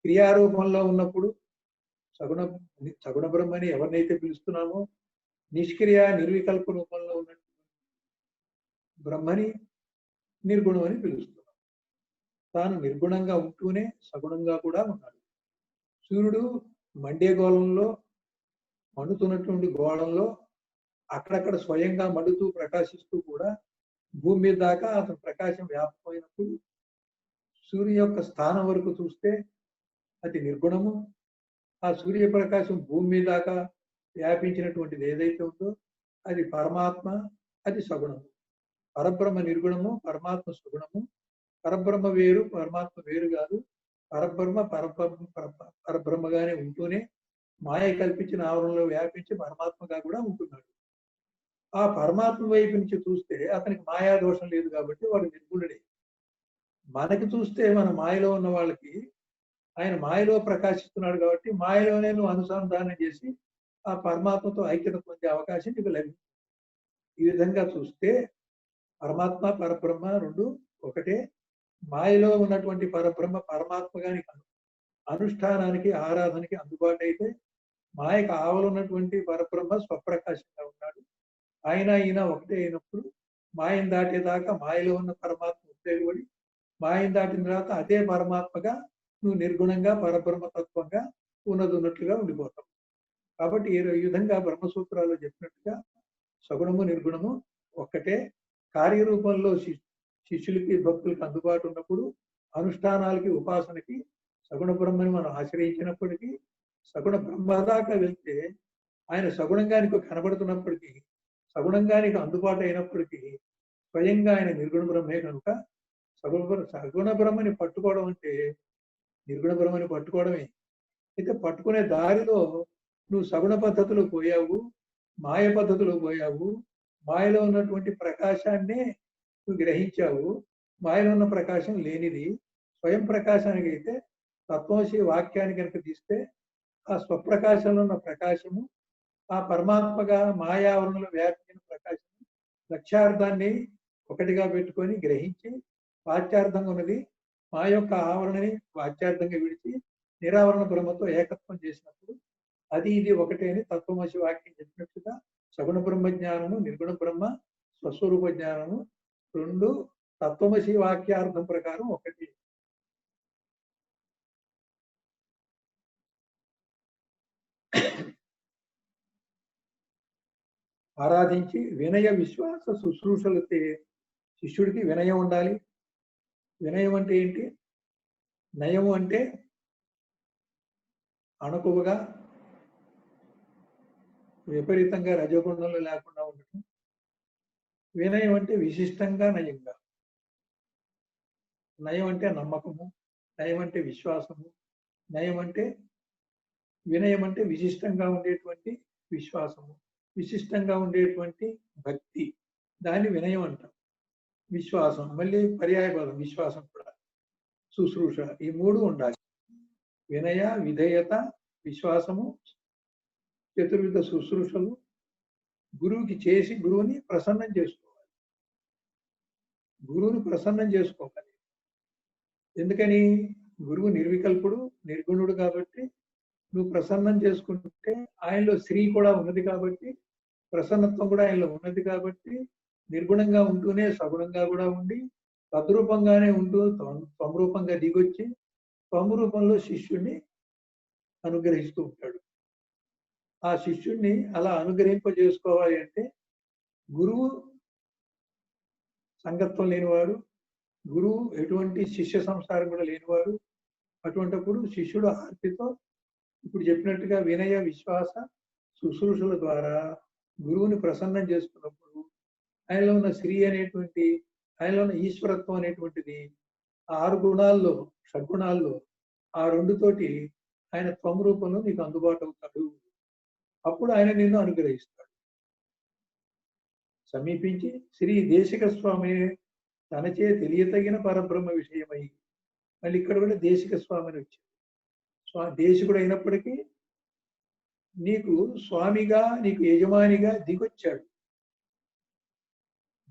A: క్రియారూపంలో ఉన్నప్పుడు సగుణ సగుణ బ్రహ్మని ఎవరినైతే పిలుస్తున్నామో నిష్క్రియ నిర్వికల్ప రూపంలో ఉన్న బ్రహ్మని నిర్గుణం అని పిలుస్తున్నాం. తాను నిర్గుణంగా ఉంటూనే సగుణంగా కూడా ఉన్నాడు. సూర్యుడు మండే గోళంలో మండుతున్నటువంటి గోళంలో అక్కడక్కడ స్వయంగా మండుతూ ప్రకాశిస్తూ కూడా భూమి మీద దాకా అతని ప్రకాశం వ్యాపకమైనప్పుడు సూర్యుని యొక్క స్థానం వరకు చూస్తే అది నిర్గుణము. ఆ సూర్యప్రకాశం భూమి మీద దాకా వ్యాపించినటువంటిది ఏదైతే ఉందో అది పరమాత్మ, అది సగుణము. పరబ్రహ్మ నిర్గుణము, పరమాత్మ సగుణము. పరబ్రహ్మ వేరు, పరమాత్మ వేరు కాదు. పరబ్రహ్మ పరబ్రహ్మగానే ఉంటూనే మాయ కల్పించిన ఆవరణలో వ్యాపించి పరమాత్మగా కూడా ఉంటున్నాడు. ఆ పరమాత్మ వైపు నుంచి చూస్తే అతనికి మాయా దోషం లేదు కాబట్టి వాడు నిర్గుణుడే. మనకి చూస్తే మన మాయలో ఉన్న వాళ్ళకి ఆయన మాయలో ప్రకాశిస్తున్నాడు కాబట్టి మాయలోనే నువ్వు అనుసంధానం చేసి ఆ పరమాత్మతో ఐక్యత పొందే అవకాశం నీకు లభించింది. ఈ విధంగా చూస్తే పరమాత్మ పరబ్రహ్మ రెండు ఒకటే. మాయలో ఉన్నటువంటి పరబ్రహ్మ పరమాత్మగా నీకు అనుష్ఠానానికి ఆరాధనకి అందుబాటు అయితే మాయకు ఆవలున్నటువంటి పరబ్రహ్మ స్వప్రకాశంగా ఉన్నాడు. ఆయన ఈయన ఒకటే అయినప్పుడు మాయను దాటేదాకా మాయలో ఉన్న పరమాత్మ ఉపయోగపడి మాయను దాటిన తర్వాత అదే పరమాత్మగా నువ్వు నిర్గుణంగా పరబ్రహ్మ తత్వంగా ఉన్నట్లుగా ఉండిపోతావు. కాబట్టి ఈ విధంగా బ్రహ్మసూత్రాల్లో చెప్పినట్టుగా సగుణము నిర్గుణము ఒక్కటే. కార్యరూపంలో శిష్యులకి భక్తులకి అందుబాటు ఉన్నప్పుడు అనుష్ఠానాలకి ఉపాసనకి సగుణ బ్రహ్మని మనం ఆశ్రయించినప్పటికీ సగుణ బ్రహ్మ దాకా వెళ్తే ఆయన సగుణంగానికి కనబడుతున్నప్పటికీ సగుణంగానికి అందుబాటు అయినప్పటికీ స్వయంగా ఆయన నిర్గుణ బ్రహ్మే కనుక సగుణ బ్రహ్మని పట్టుకోవడం అంటే నిర్గుణ బ్రహ్మని పట్టుకోవడమే. అయితే పట్టుకునే దారిలో నువ్వు సగుణ పద్ధతిలో పోయావు, మాయ పద్ధతిలో పోయావు. మాయలో ఉన్నటువంటి ప్రకాశాన్నే నువ్వు గ్రహించావు. మాయలో ఉన్న ప్రకాశం లేనిది. స్వయం ప్రకాశానికి అయితే తత్వమసి వాక్యాన్ని కనుక తీస్తే ఆ స్వప్రకాశంలో ఉన్న ప్రకాశము ఆ పరమాత్మగా మాయావరణలో వ్యాపించిన ప్రకాశము లక్ష్యార్థాన్ని ఒకటిగా పెట్టుకొని గ్రహించి వాచ్యార్థంగా ఉన్నది మా యొక్క ఆవరణని వాచ్యార్థంగా విడిచి నిరావరణ బ్రహ్మతో ఏకత్వం చేసినప్పుడు అది ఇది ఒకటే అని తత్వమసి వాక్యం చెప్పినట్టుగా సగుణ బ్రహ్మ జ్ఞానము నిర్గుణ బ్రహ్మ స్వస్వరూప జ్ఞానము రెండు తత్వమసి వాక్యార్థం ప్రకారం ఒకటి. ఆరాధించి వినయ విశ్వాస శుశ్రూషలతో శిష్యుడికి వినయం ఉండాలి. వినయం అంటే ఏంటి? నయము అంటే అణకువగా విపరీతంగా రజోగుణంలో లేకుండా ఉండటం. వినయం అంటే విశిష్టంగా నయంగా. నయం అంటే నమ్మకము, నయం అంటే విశ్వాసము, నయం అంటే వినయం అంటే విశిష్టంగా ఉండేటువంటి విశ్వాసము, విశిష్టంగా ఉండేటువంటి భక్తి, దాన్ని వినయం అంటాం. విశ్వాసం మళ్ళీ పర్యాయపదం, విశ్వాసం కూడా. శుశ్రూష, ఈ మూడు ఉండాలి. వినయ విధేయత విశ్వాసము చతుర్విధ శుశ్రూషలు గురువుకి చేసి గురువుని ప్రసన్నం చేసుకోవాలి. గురువుని ప్రసన్నం చేసుకోవాలి. ఎందుకని? గురువు నిర్వికల్పుడు నిర్గుణుడు కాబట్టి నువ్వు ప్రసన్నం చేసుకుంటే ఆయనలో శ్రీ కూడా ఉన్నది కాబట్టి ప్రసన్నత్వం కూడా ఆయనలో ఉన్నది కాబట్టి నిర్గుణంగా ఉంటూనే సగుణంగా కూడా ఉండి తద్రూపంగానే ఉంటూ త్వరూపంగా దిగొచ్చి త్వరూపంలో శిష్యుణ్ణి అనుగ్రహిస్తూ ఉంటాడు. ఆ శిష్యుణ్ణి అలా అనుగ్రహింపజేసుకోవాలి అంటే గురువు సంగత్వం లేనివాడు, గురువు ఎటువంటి శిష్య సంస్కారం కూడా లేనివాడు. అటువంటిప్పుడు శిష్యుడు ఆర్తితో ఇప్పుడు చెప్పినట్టుగా వినయ విశ్వాస శుశ్రూషల ద్వారా గురువుని ప్రసన్నం చేసుకున్నప్పుడు ఆయనలో ఉన్న శ్రీ అనేటువంటి ఆయనలో ఉన్న ఈశ్వరత్వం అనేటువంటిది 6 గుణాల్లో షడ్గుణాల్లో ఆ రెండుతోటి ఆయన త్వం రూపంలో నీకు అందుబాటు అవుతాడు. అప్పుడు ఆయన నిన్ను అనుగ్రహిస్తాడు. సమీపించి శ్రీ దేశిక స్వామి తనచే తెలియతగిన పరబ్రహ్మ విషయమై, మళ్ళీ ఇక్కడ కూడా దేశిక స్వామి అని వచ్చింది. దేశికుడు అయినప్పటికీ నీకు స్వామిగా నీకు యజమానిగా దిగొచ్చాడు.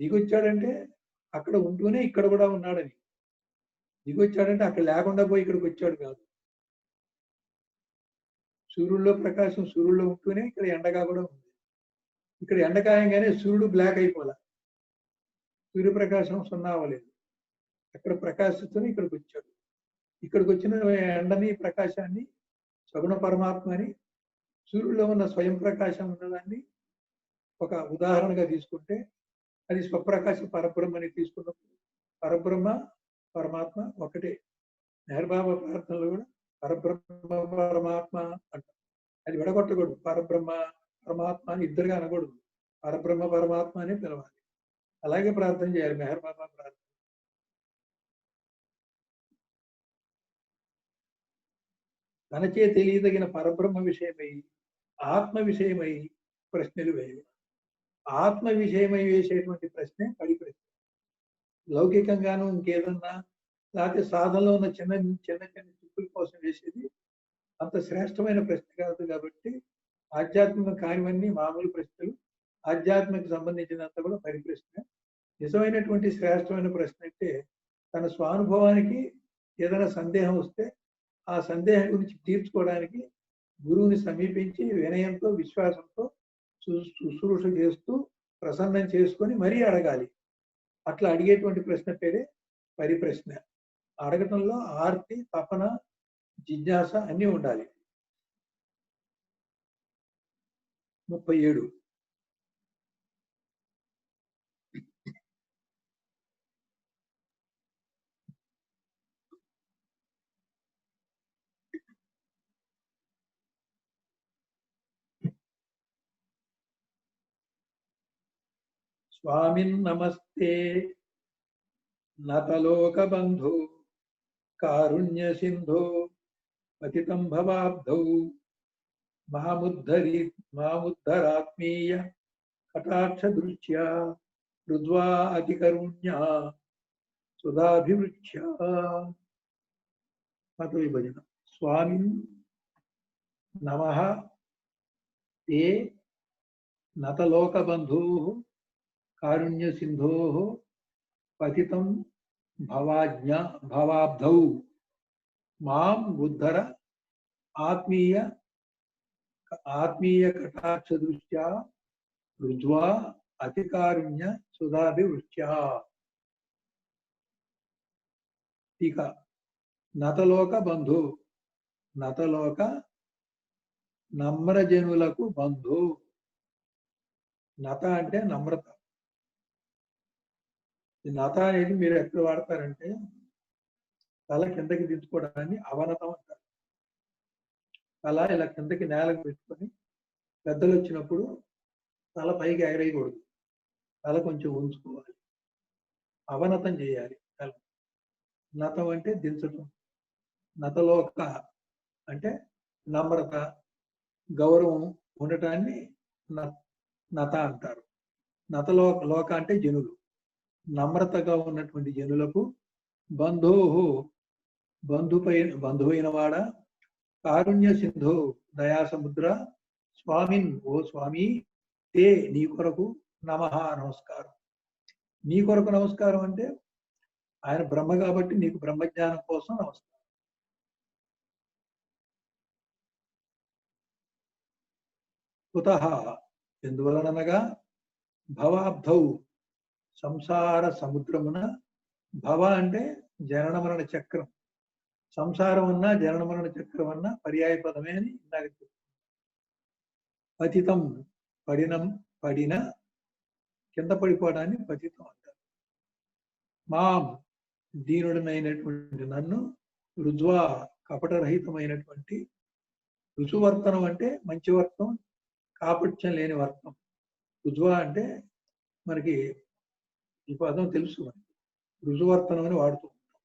A: దిగొచ్చాడంటే అక్కడ ఉంటూనే ఇక్కడ కూడా ఉన్నాడని. దిగొచ్చాడంటే అక్కడ లేకుండా పోయి ఇక్కడికి వచ్చాడు కాదు. సూర్యుడిలో ప్రకాశం సూర్యుడిలో ఉంటూనే ఇక్కడ ఎండగా కూడా ఉంది. ఇక్కడ ఎండ కాయంగానే సూర్యుడు బ్లాక్ అయిపోలే, సూర్యప్రకాశం సున్నా అవ్వలేదు. అక్కడ ప్రకాశిస్తూనే ఇక్కడికి వచ్చాడు. ఇక్కడికి వచ్చిన ఎండని ప్రకాశాన్ని సగుణ పరమాత్మ అని, సూర్యుడిలో ఉన్న స్వయం ప్రకాశం ఉన్నదాన్ని ఒక ఉదాహరణగా తీసుకుంటే అది స్వప్రకాశ పరబ్రహ్మని తీసుకున్నప్పుడు పరబ్రహ్మ పరమాత్మ ఒకటే. నెహర్ బాబా ప్రార్థనలో కూడా పరబ్రహ్మ పరమాత్మ అంటారు. అది విడగొట్టకూడదు. పరబ్రహ్మ పరమాత్మ అని ఇద్దరుగా అనకూడదు. పరబ్రహ్మ పరమాత్మ అని పిలవాలి. అలాగే ప్రార్థన చేయాలి మెహర్ బాబా ప్రార్థన. తనచే తెలియదగిన పరబ్రహ్మ విషయమై ఆత్మ విషయమై ప్రశ్నలు వేయవు. ఆత్మ విషయమై వేసేటువంటి ప్రశ్నే పడి ప్రశ్న. లౌకికంగాను ఇంకేదన్నా లేకపోతే సాధనలో ఉన్న చిన్న చిన్న చిన్న చిక్కుల కోసం వేసేది అంత శ్రేష్టమైన ప్రశ్న కాదు. కాబట్టి ఆధ్యాత్మిక కానివన్నీ మామూలు ప్రశ్నలు, ఆధ్యాత్మిక సంబంధించినంత కూడా పరిప్రశ్న. నిజమైనటువంటి శ్రేష్టమైన ప్రశ్న అంటే తన స్వానుభవానికి ఏదైనా సందేహం వస్తే ఆ సందేహం గురించి తీర్చుకోవడానికి గురువుని సమీపించి వినయంతో విశ్వాసంతో శుశ్రూష చేస్తూ ప్రసన్నం చేసుకొని మరీ అడగాలి. అట్లా అడిగేటువంటి ప్రశ్న పేరే పరిప్రశ్న. అడగటంలో ఆర్తి, తపన, జిజ్ఞాస అన్నీ ఉండాలి. 37 స్వామిన్ నమస్తే నతలోక బంధు కారుణ్య సింధు పతితం భవాబ్ధౌ మాముద్ధరాత్మీయ కటాక్ష దృష్ట్యా రుద్వా అతికరుణ్యా సుధాభివృచ్య. మత విభజన. స్వామి నమః తే నతలోక బంధూ కారుణ్య సింధో పతితం భవాబ్ధౌ మాం ఉద్ధర ఆత్మీయ కటాక్ష దృష్ట్యా రుజ్వా అతికారుణ్య సుధాభివృత్యా. ఇక నతలోక బంధు, నతలోక నమ్రజనులకు బంధు. నత అంటే నమ్రత. ఈ నత అనేది మీరు ఎక్కడ వాడతారంటే తల కిందకి దించుకోవడాన్ని అవనతం అంటారు. తల ఇలా కిందకి నేలకు పెట్టుకొని పెద్దలు వచ్చినప్పుడు తల పైకి ఎగరేయకూడదు, తల కొంచెం ఉంచుకోవాలి, అవనతం చేయాలి తల. నతం అంటే దించటం. నతలోక అంటే నమ్రత, గౌరవం ఉండటాన్ని నత అంటారు. నతలోక అంటే జనులు, నమ్రతగా ఉన్నటువంటి జనులకు బంధువైన వాడ, కారుణ్య సింధు దయా సముద్ర, స్వామిన్ ఓ స్వామి, తే నీ కొరకు నమః నమస్కారం. నీ కొరకు నమస్కారం అంటే ఆయన బ్రహ్మ కాబట్టి నీకు బ్రహ్మజ్ఞానం కోసం నమస్కారం. కుతః ఎందువలనగా భవాబ్ధౌ సంసార సముద్రమున, భవ అంటే జనన మరణ చక్రం, సంసారం అన్నా జనన మరణ చక్రం అన్నా పర్యాయ పదమే అని ఇందాక చెప్పాను. పతితం పడిన కింద పడిపోవడాన్ని పతితం అంటారు. మాం దీనుడనైనటువంటి నన్ను, రుజ్వా కపటరహితమైనటువంటి, రుచువర్తనం అంటే మంచి వర్తం, కాపట్యం లేని వర్తం. రుజ్వా అంటే మనకి ఈ పదం తెలుసు, మనకి రుజువర్తనం అని వాడుతూ ఉంటాం.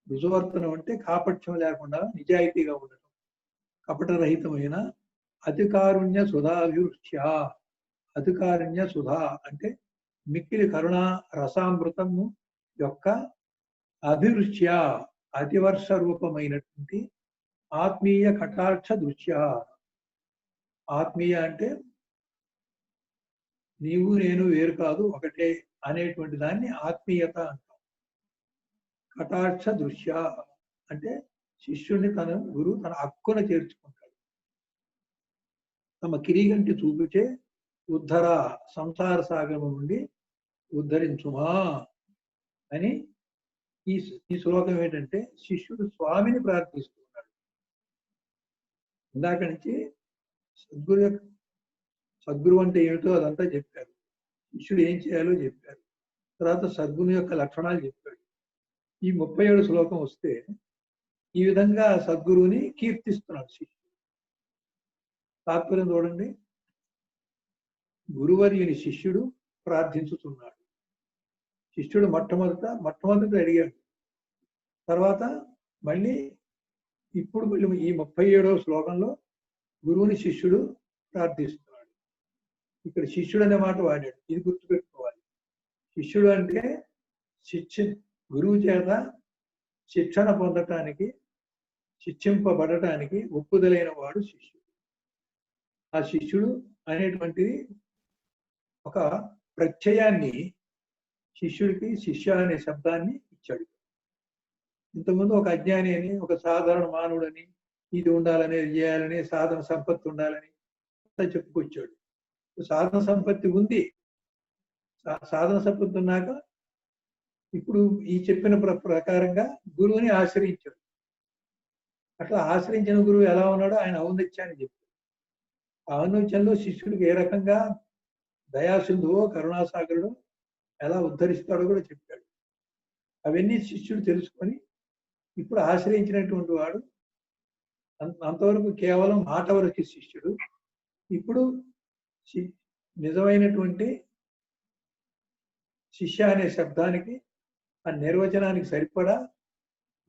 A: రుజువర్తనం అంటే కాపట్యం లేకుండా నిజాయితీగా ఉండటం, కపటరహితమైన. అతికారుణ్య సుధాభివృత్య, అతికారుణ్య సుధా అంటే మిక్కిలి కరుణ రసామృతము యొక్క అభివృత్య అతివర్ష రూపమైనటువంటి ఆత్మీయ కటాక్ష దృశ్య. ఆత్మీయ అంటే నీవు నేను వేరు కాదు ఒకటే అనేటువంటి దాన్ని ఆత్మీయత అంటాం. కటాక్ష దృశ్య అంటే శిష్యుడిని గురువు తన హక్కున చేర్చుకుంటాడు.
C: తమ కిరీగంటి చూపుచే ఉద్ధర సంసార సాగరం నుండి ఉద్ధరించుమా అని ఈ ఈ శ్లోకం ఏంటంటే శిష్యుడు స్వామిని ప్రార్థిస్తున్నాడు. ఇందాక నుంచి సద్గురు అంటే ఏమిటో అదంతా చెప్పారు. శిష్యుడు ఏం చేయాలో చెప్పారు. తర్వాత సద్గురు యొక్క లక్షణాలు చెప్పాడు. ఈ 37 శ్లోకం వస్తే ఈ విధంగా సద్గురువుని కీర్తిస్తున్నాడు శిష్యుడు. తాత్పర్యం చూడండి. గురువర్యుని శిష్యుడు ప్రార్థించుతున్నాడు. శిష్యుడు మొట్టమొదట అడిగాడు. తర్వాత మళ్ళీ ఇప్పుడు ఈ 37వ శ్లోకంలో గురువుని శిష్యుడు ప్రార్థిస్తున్నాడు. ఇక్కడ శిష్యుడు అనే మాట వాడాడు. ఇది గుర్తుపెట్టుకోవాలి. శిష్యుడు అంటే గురువు చేత శిక్షణ పొందటానికి, శిక్షింపబడటానికి ఒప్పుదలైన వాడు శిష్యుడు. ఆ శిష్యుడు అనేటువంటిది ఒక ప్రత్యయాన్ని శిష్యుడికి శిష్య అనే శబ్దాన్ని ఇచ్చాడు. ఇంతకుముందు ఒక అజ్ఞాని అని, ఒక సాధారణ మానవుడని, ఇది ఉండాలని, చేయాలని, సాధన సంపత్తి ఉండాలని చెప్పుకొచ్చాడు. సాధన సంపత్తి ఉంది. సాధన సంపత్తి ఉన్నాక ఇప్పుడు ఈ చెప్పిన ప్రకారంగా గురువుని ఆశ్రయించాడు. అట్లా ఆశ్రయించిన గురువు ఎలా ఉన్నాడో ఆయన ఔన్నత్యాన్ని చెప్పాడు. ఆ ఔన్నత్యంలో శిష్యుడికి ఏ రకంగా దయాసింధువో కరుణాసాగరుడు ఎలా ఉద్ధరిస్తాడో కూడా చెప్పాడు. అవన్నీ శిష్యుడు తెలుసుకొని ఇప్పుడు ఆశ్రయించినటువంటి వాడు అంతవరకు కేవలం మాట వరకు శిష్యుడు. ఇప్పుడు నిజమైనటువంటి శిష్య అనే శబ్దానికి, ఆ నిర్వచనానికి సరిపడా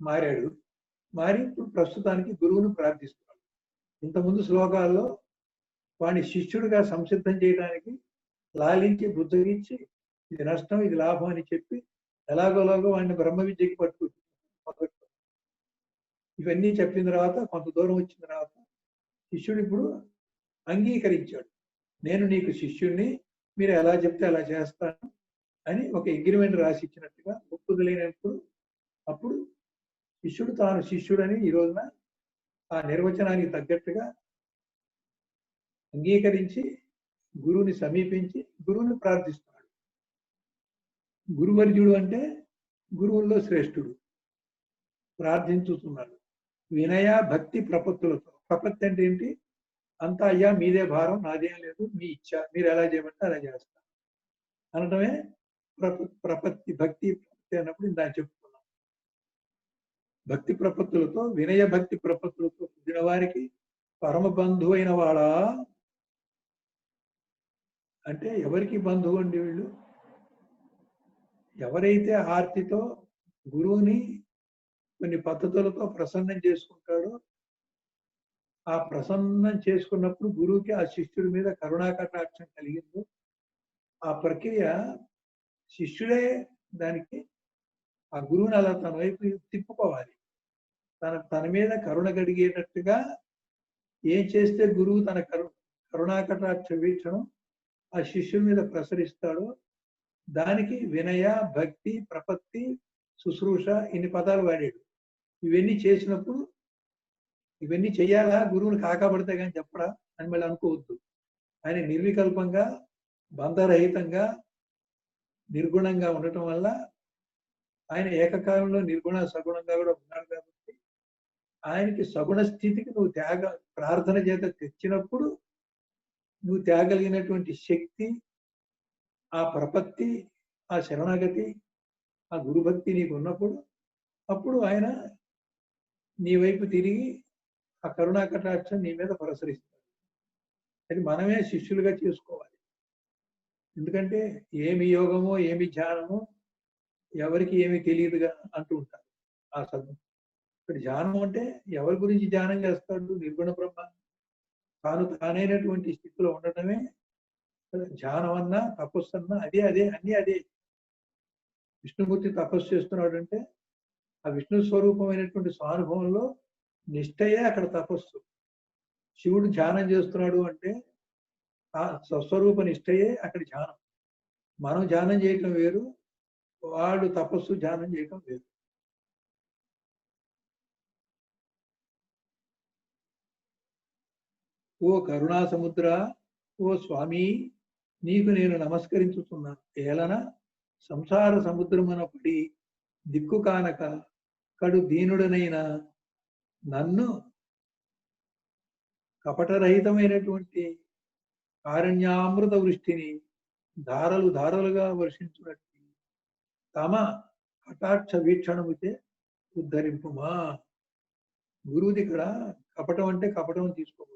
C: మారాడు. మారి ఇప్పుడు ప్రస్తుతానికి గురువును ప్రార్థిస్తున్నాడు. ఇంతకుముందు శ్లోకాల్లో వాడిని శిష్యుడిగా సంసిద్ధం చేయడానికి లాలించి బుద్ధగించి ఇది నష్టం, ఇది లాభం అని చెప్పి ఎలాగోలాగో వాడిని బ్రహ్మ విద్యకి పట్టుకుంటున్నాడు. ఇవన్నీ చెప్పిన తర్వాత కొంత దూరం వచ్చిన తర్వాత శిష్యుడు ఇప్పుడు అంగీకరించాడు. నేను నీకు శిష్యుడిని, మీరు ఎలా చెప్తే అలా చేస్తాను అని ఒక అగ్రిమెంట్ రాసి ఇచ్చినట్టుగా ఒప్పుదలైనప్పుడు అప్పుడు శిష్యుడు తాను శిష్యుడని ఈ రోజున ఆ నిర్వచనానికి తగ్గట్టుగా అంగీకరించి గురువుని సమీపించి గురువుని ప్రార్థిస్తున్నాడు. గురువర్యుడు అంటే గురువుల్లో శ్రేష్ఠుడు. ప్రార్థించుతున్నాడు వినయ భక్తి ప్రపత్తులతో. ప్రపత్తి అంటే ఏంటి? అంతా అయ్యా మీదే భారం, నాదేం లేదు, మీ ఇచ్చ, మీరు ఎలా చేయమంటే అలా చేస్తాను అనటమే ప్రపత్తి. భక్తి ప్రపత్తి అన్నప్పుడు దాన్ని చెప్పుకున్నాం. భక్తి ప్రపత్తులతో, వినయ భక్తి ప్రపత్తులతో పుట్టిన వారికి పరమ బంధువు అయిన వాడా అంటే ఎవరికి బంధువు అండి వీళ్ళు? ఎవరైతే ఆర్తితో గురువుని కొన్ని పద్ధతులతో ప్రసన్నం చేసుకుంటాడో, ఆ ప్రసన్నం చేసుకున్నప్పుడు గురువుకి ఆ శిష్యుడి మీద కరుణాకటాక్షం కలిగిందో, ఆ ప్రక్రియ శిష్యుడే దానికి ఆ గురువుని అలా తన వైపు తిప్పుకోవాలి. తన మీద కరుణ గడిగేటట్టుగా ఏం చేస్తే గురువు తన కరుణాకటాక్ష వీక్షణం ఆ శిష్యుడి మీద ప్రసరిస్తాడో దానికి వినయ భక్తి ప్రపత్తి శుశ్రూష ఇన్ని పదాలు వాడాడు. ఇవన్నీ చేసినప్పుడు ఇవన్నీ చెయ్యాలా, గురువుని కాకపడితే కానీ చెప్పడా అని మళ్ళీ అనుకోవద్దు. ఆయన నిర్వికల్పంగా, బంధరహితంగా, నిర్గుణంగా ఉండటం వల్ల ఆయన ఏకకాలంలో నిర్గుణ సగుణంగా కూడా ఉన్నాడు. కాబట్టి ఆయనకి సగుణ స్థితికి నువ్వు ప్రార్థన చేత తెచ్చినప్పుడు నువ్వు తేగలిగినటువంటి శక్తి, ఆ ప్రపత్తి, ఆ శరణాగతి, ఆ గురుభక్తి నీకు ఉన్నప్పుడు అప్పుడు ఆయన నీ వైపు తిరిగి ఆ కరుణా కటాక్షం నీ మీద ప్రసరిస్తాడు. అది మనమే శిష్యులుగా చేసుకోవాలి. ఎందుకంటే ఏమి యోగమో ఏమి ధ్యానమో ఎవరికి ఏమి తెలియదుగా అంటూ ఉంటారు. ఆ ఇక్కడ ధ్యానం అంటే ఎవరి గురించి ధ్యానం చేస్తాడు? నిర్గుణ బ్రహ్మ తానైనటువంటి స్థితిలో ఉండటమే ధ్యానం అన్నా, తపస్సు అన్నా అదే అన్ని అదే. విష్ణుమూర్తి తపస్సు చేస్తున్నాడు అంటే ఆ విష్ణు స్వరూపమైనటువంటి స్వానుభవంలో నిష్టయే అక్కడ తపస్సు. శివుడు ధ్యానం చేస్తున్నాడు అంటే ఆ స్వస్వరూప నిష్టయే అక్కడ ధ్యానం. మనం ధ్యానం చేయటం వేరు, వాడు తపస్సు ధ్యానం చేయటం వేరు. ఓ కరుణా సముద్ర, ఓ స్వామి, నీకు నేను నమస్కరించుతున్నాను. ఏలన సంసార సముద్రమున పడి దిక్కు కానక కడు దీనుడనైన నన్ను కపటరహితమైనటువంటి కారుణ్యామృత వృష్టిని ధారలు ధారలుగా వర్షించున్నట్టు తమ కటాక్ష వీక్షణముతే ఉద్ధరింపుమా. గురువుది ఇక్కడ కపటం అంటే కపటం తీసుకోకూడదు.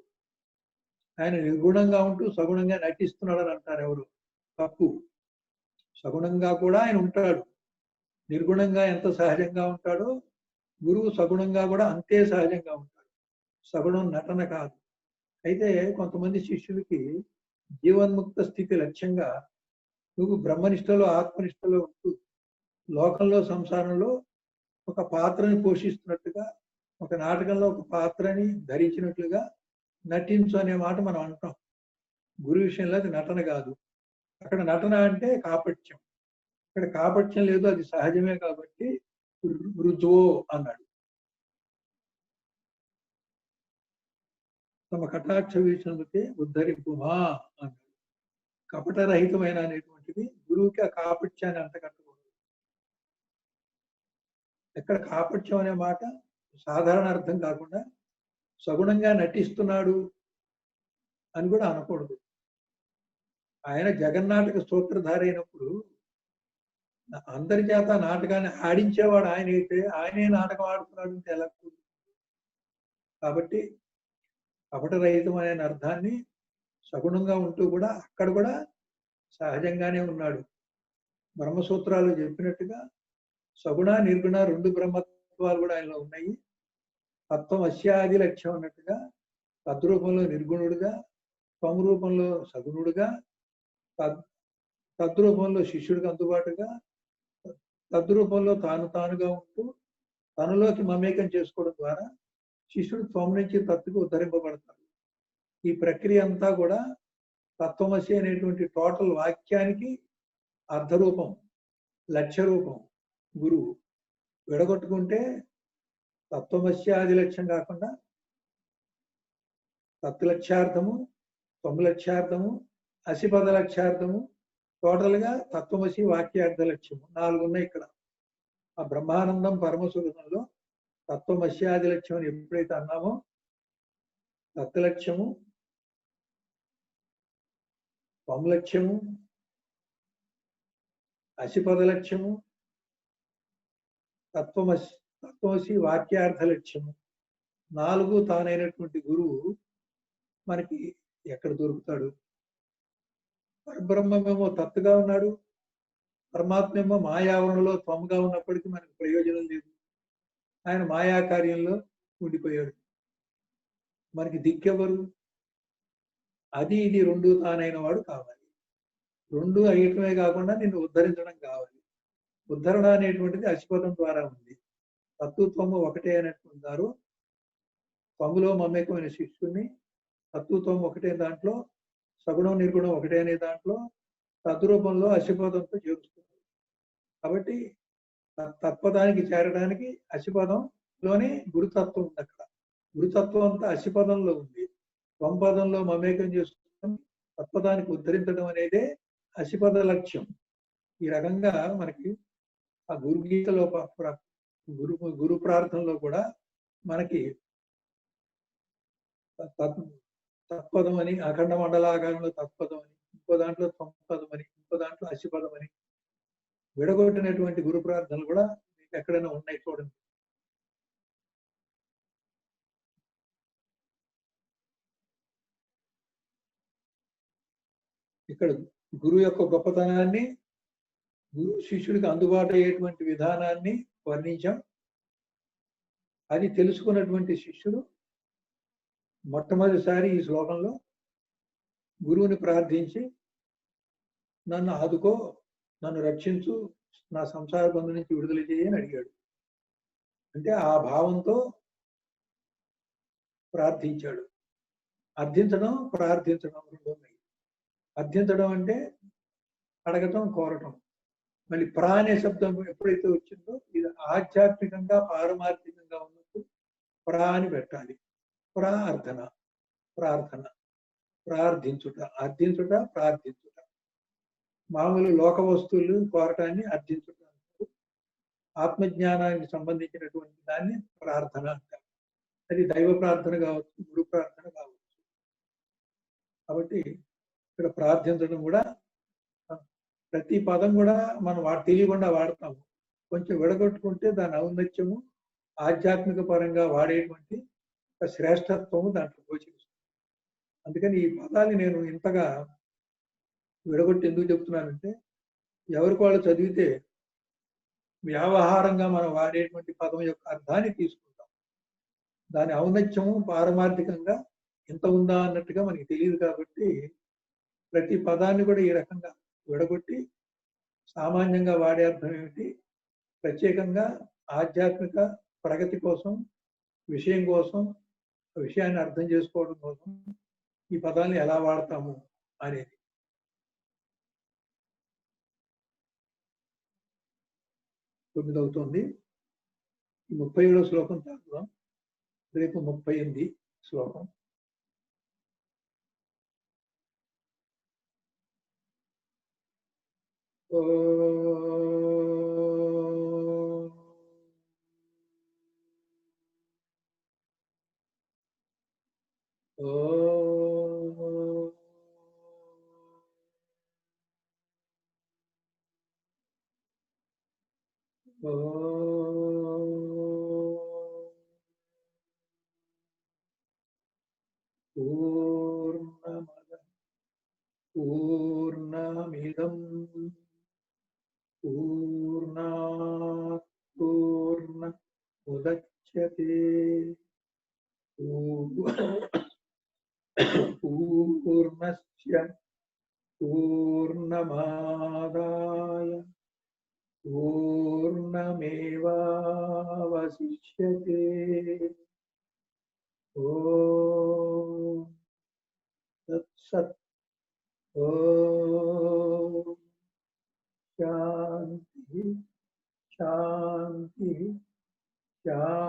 C: ఆయన నిర్గుణంగా ఉంటూ సగుణంగా నటిస్తున్నాడు అని అంటారు ఎవరు, తప్పు. సగుణంగా కూడా ఆయన ఉంటాడు. నిర్గుణంగా ఎంత సహజంగా ఉంటాడో గురువు సగుణంగా కూడా అంతే సహజంగా ఉంటాడు. సగుణం నటన కాదు. అయితే కొంతమంది శిష్యులకి జీవన్ముక్త స్థితి లక్ష్యంగా నువ్వు బ్రహ్మనిష్టలో ఆత్మనిష్టలో ఉంటూ లోకంలో సంసారంలో ఒక పాత్రని పోషిస్తున్నట్టుగా, ఒక నాటకంలో ఒక పాత్రని ధరించినట్లుగా నటించు అనే మాట మనం అంటాం. గురు విషయంలో అది నటన కాదు. అక్కడ నటన అంటే కాపట్యం. ఇక్కడ కాపట్యం లేదు, అది సహజమే కాబట్టి రుజువో అన్నాడు. తమ కటాక్ష వీక్షణతే ఉద్ధరింపుమా అన్నాడు. కపటరహితమైన అనేటువంటిది గురువుకి ఆ కాపట్యాన్ని అంటకట్టకూడదు. ఎక్కడ కాపట్యం అనే మాట సాధారణ అర్థం కాకుండా సగుణంగా నటిస్తున్నాడు అని కూడా అనకూడదు. ఆయన జగన్నాటక సూత్రధారి అయినప్పుడు అందరి చేత నాటకాన్ని ఆడించేవాడు ఆయన అయితే ఆయనే నాటకం ఆడుతున్నాడు అంటే ఎలా కుదురుతుంది? కాబట్టి కపటరహితమైన అర్థాన్ని సగుణంగా ఉంటూ కూడా అక్కడ కూడా సహజంగానే ఉన్నాడు. బ్రహ్మసూత్రాలు చెప్పినట్టుగా సగుణ నిర్గుణ రెండు బ్రహ్మత్వాలు కూడా ఆయనలో ఉన్నాయి. తత్వం అస్యాది లక్ష్యం అన్నట్టుగా తద్రూపంలో నిర్గుణుడుగా, త్వం రూపంలో సగుణుడుగా, తద్రూపంలో శిష్యుడికి అందుబాటుగా, తద్రూపంలో తానుగా ఉంటూ తనలోకి మమేకం చేసుకోవడం ద్వారా శిష్యుడు త్వం నుంచి తత్తుకు ఉద్ధరింపబడతాడు. ఈ ప్రక్రియ అంతా కూడా తత్వమసి అనేటువంటి టోటల్ వాక్యానికి అర్ధరూపం, లక్ష్య రూపం గురువు. విడగొట్టుకుంటే తత్వమస్యాది లక్ష్యం కాకుండా తత్లక్ష్యార్థము, త్వలక్ష్యార్థము, అసిపద లక్ష్యార్థము, టోటల్గా తత్వమసి వాక్యార్థ లక్ష్యము 4 ఉన్నాయి ఇక్కడ. ఆ బ్రహ్మానందం పరమసుఖంలో తత్వమస్యాది లక్ష్యం అని ఎప్పుడైతే అన్నామో తత్లక్ష్యము, త్వలక్ష్యము, అసిపద లక్ష్యము, తత్వమసి వాక్యార్థ లక్ష్యము 4 తానైనటువంటి గురువు మనకి ఎక్కడ దొరుకుతాడు? పరబ్రహ్మమేమో తత్తుగా ఉన్నాడు, పరమాత్మేమో మాయావరణలో త్వముగా ఉన్నప్పటికీ మనకు ప్రయోజనం లేదు. ఆయన మాయా కార్యంలో ఉండిపోయాడు. మనకి దిక్కెవరు? అది ఇది రెండు తానైన వాడు కావాలి. రెండు అయ్యటమే కాకుండా నిన్ను ఉద్ధరించడం కావాలి. ఉద్ధరణ అనేటువంటిది అసిపదం ద్వారా ఉంది. తత్వత్వము ఒకటే అనేట్టున్నారు. త్వములో మమేకమైన శిష్యుడిని తత్వత్వం ఒకటే దాంట్లో, సగుణం నిర్గుణం ఒకటే అనే దాంట్లో తద్రూపంలో అసిపదంతో చేరుస్తున్నారు. కాబట్టి తత్పదానికి చేరడానికి అసిపదంలోనే గురుతత్వం ఉంది. అక్కడ గురుతత్వం అంతా అసిపదంలో ఉంది. త్వంపదంలో మమేకం చేసుకుని తత్పదానికి ఉద్ధరించడం అనేదే అసిపద లక్ష్యం. ఈ రకంగా మనకి ఆ గురుగీతలో గురు ప్రార్థనలో కూడా మనకి తత్పదం అని, అఖండ మండలాకారంలో తత్పదం అని, ఇంకో దాంట్లో త్వంపదం అని, ఇంకో దాంట్లో అసిపదం అని విడగొట్టినటువంటి గురు ప్రార్థనలు కూడా మీకు ఎక్కడైనా ఉన్నాయి చూడండి. ఇక్కడ గురువు యొక్క గొప్పతనాన్ని, గురు శిష్యుడికి అందుబాటు అయ్యేటువంటి విధానాన్ని వర్ణించాం. అది తెలుసుకున్నటువంటి శిష్యుడు మొట్టమొదటిసారి ఈ శ్లోకంలో గురువుని ప్రార్థించి నన్ను ఆదుకో, నన్ను రక్షించు, నా సంసార బంధు నుంచి విడుదల చేయని అడిగాడు. అంటే ఆ భావంతో ప్రార్థించాడు. అర్థించడం, ప్రార్థించడం రెండు ఉన్నాయి. అర్థించడం అంటే అడగటం, కోరటం. మళ్ళీ ప్రా అనే శబ్దం ఎప్పుడైతే వచ్చిందో ఇది ఆధ్యాత్మికంగా పారమార్థికంగా ఉన్నప్పుడు ప్రా అని పెట్టాలి. ప్రార్థన. ప్రార్థన. ప్రార్థించుట, అర్థించుట, ప్రార్థించుట. మామూలు లోక వస్తువులు కోరటాన్ని అర్థించుట అంటారు. ఆత్మజ్ఞానానికి సంబంధించినటువంటి దాన్ని ప్రార్థన అంటారు. అది దైవ ప్రార్థన కావచ్చు, గురు ప్రార్థన కావచ్చు. కాబట్టి ఇక్కడ ప్రార్థించడం కూడా ప్రతి పదం కూడా మనం తెలియకుండా వాడతాము. కొంచెం విడగొట్టుకుంటే దాని ఔన్నత్యము ఆధ్యాత్మిక పరంగా వాడేటువంటి ఒక శ్రేష్టత్వము దాంట్లో గోచరిస్తుంది. అందుకని ఈ పదాన్ని నేను ఇంతగా విడగొట్టి ఎందుకు చెప్తున్నానంటే, ఎవరికి వాళ్ళు చదివితే వ్యవహారంగా మనం వాడేటువంటి పదం యొక్క అర్థాన్ని తీసుకుంటాం. దాని ఔన్నత్యము పారమార్థికంగా ఎంత ఉందా అన్నట్టుగా మనకి తెలియదు. కాబట్టి ప్రతి పదాన్ని కూడా ఈ రకంగా విడగొట్టి సామాన్యంగా వాడే అర్థం ఏమిటి, ప్రత్యేకంగా ఆధ్యాత్మిక ప్రగతి కోసం, విషయం కోసం, విషయాన్ని అర్థం చేసుకోవడం కోసం ఈ పదాన్ని ఎలా వాడతాము అనేది. తొమ్మిదవుతోంది. 37వ శ్లోకం చదువుదాం. రేపు 38 శ్లోకం. పూర్ణమిదం పూర్ణాత్ పూర్ణముదచ్యతే పూర్ణస్య పూర్ణమాదాయ పూర్ణమేవావశిష్యతే. ఓం తత్సత్. ఓం శాంతి శాంతి శాంతి.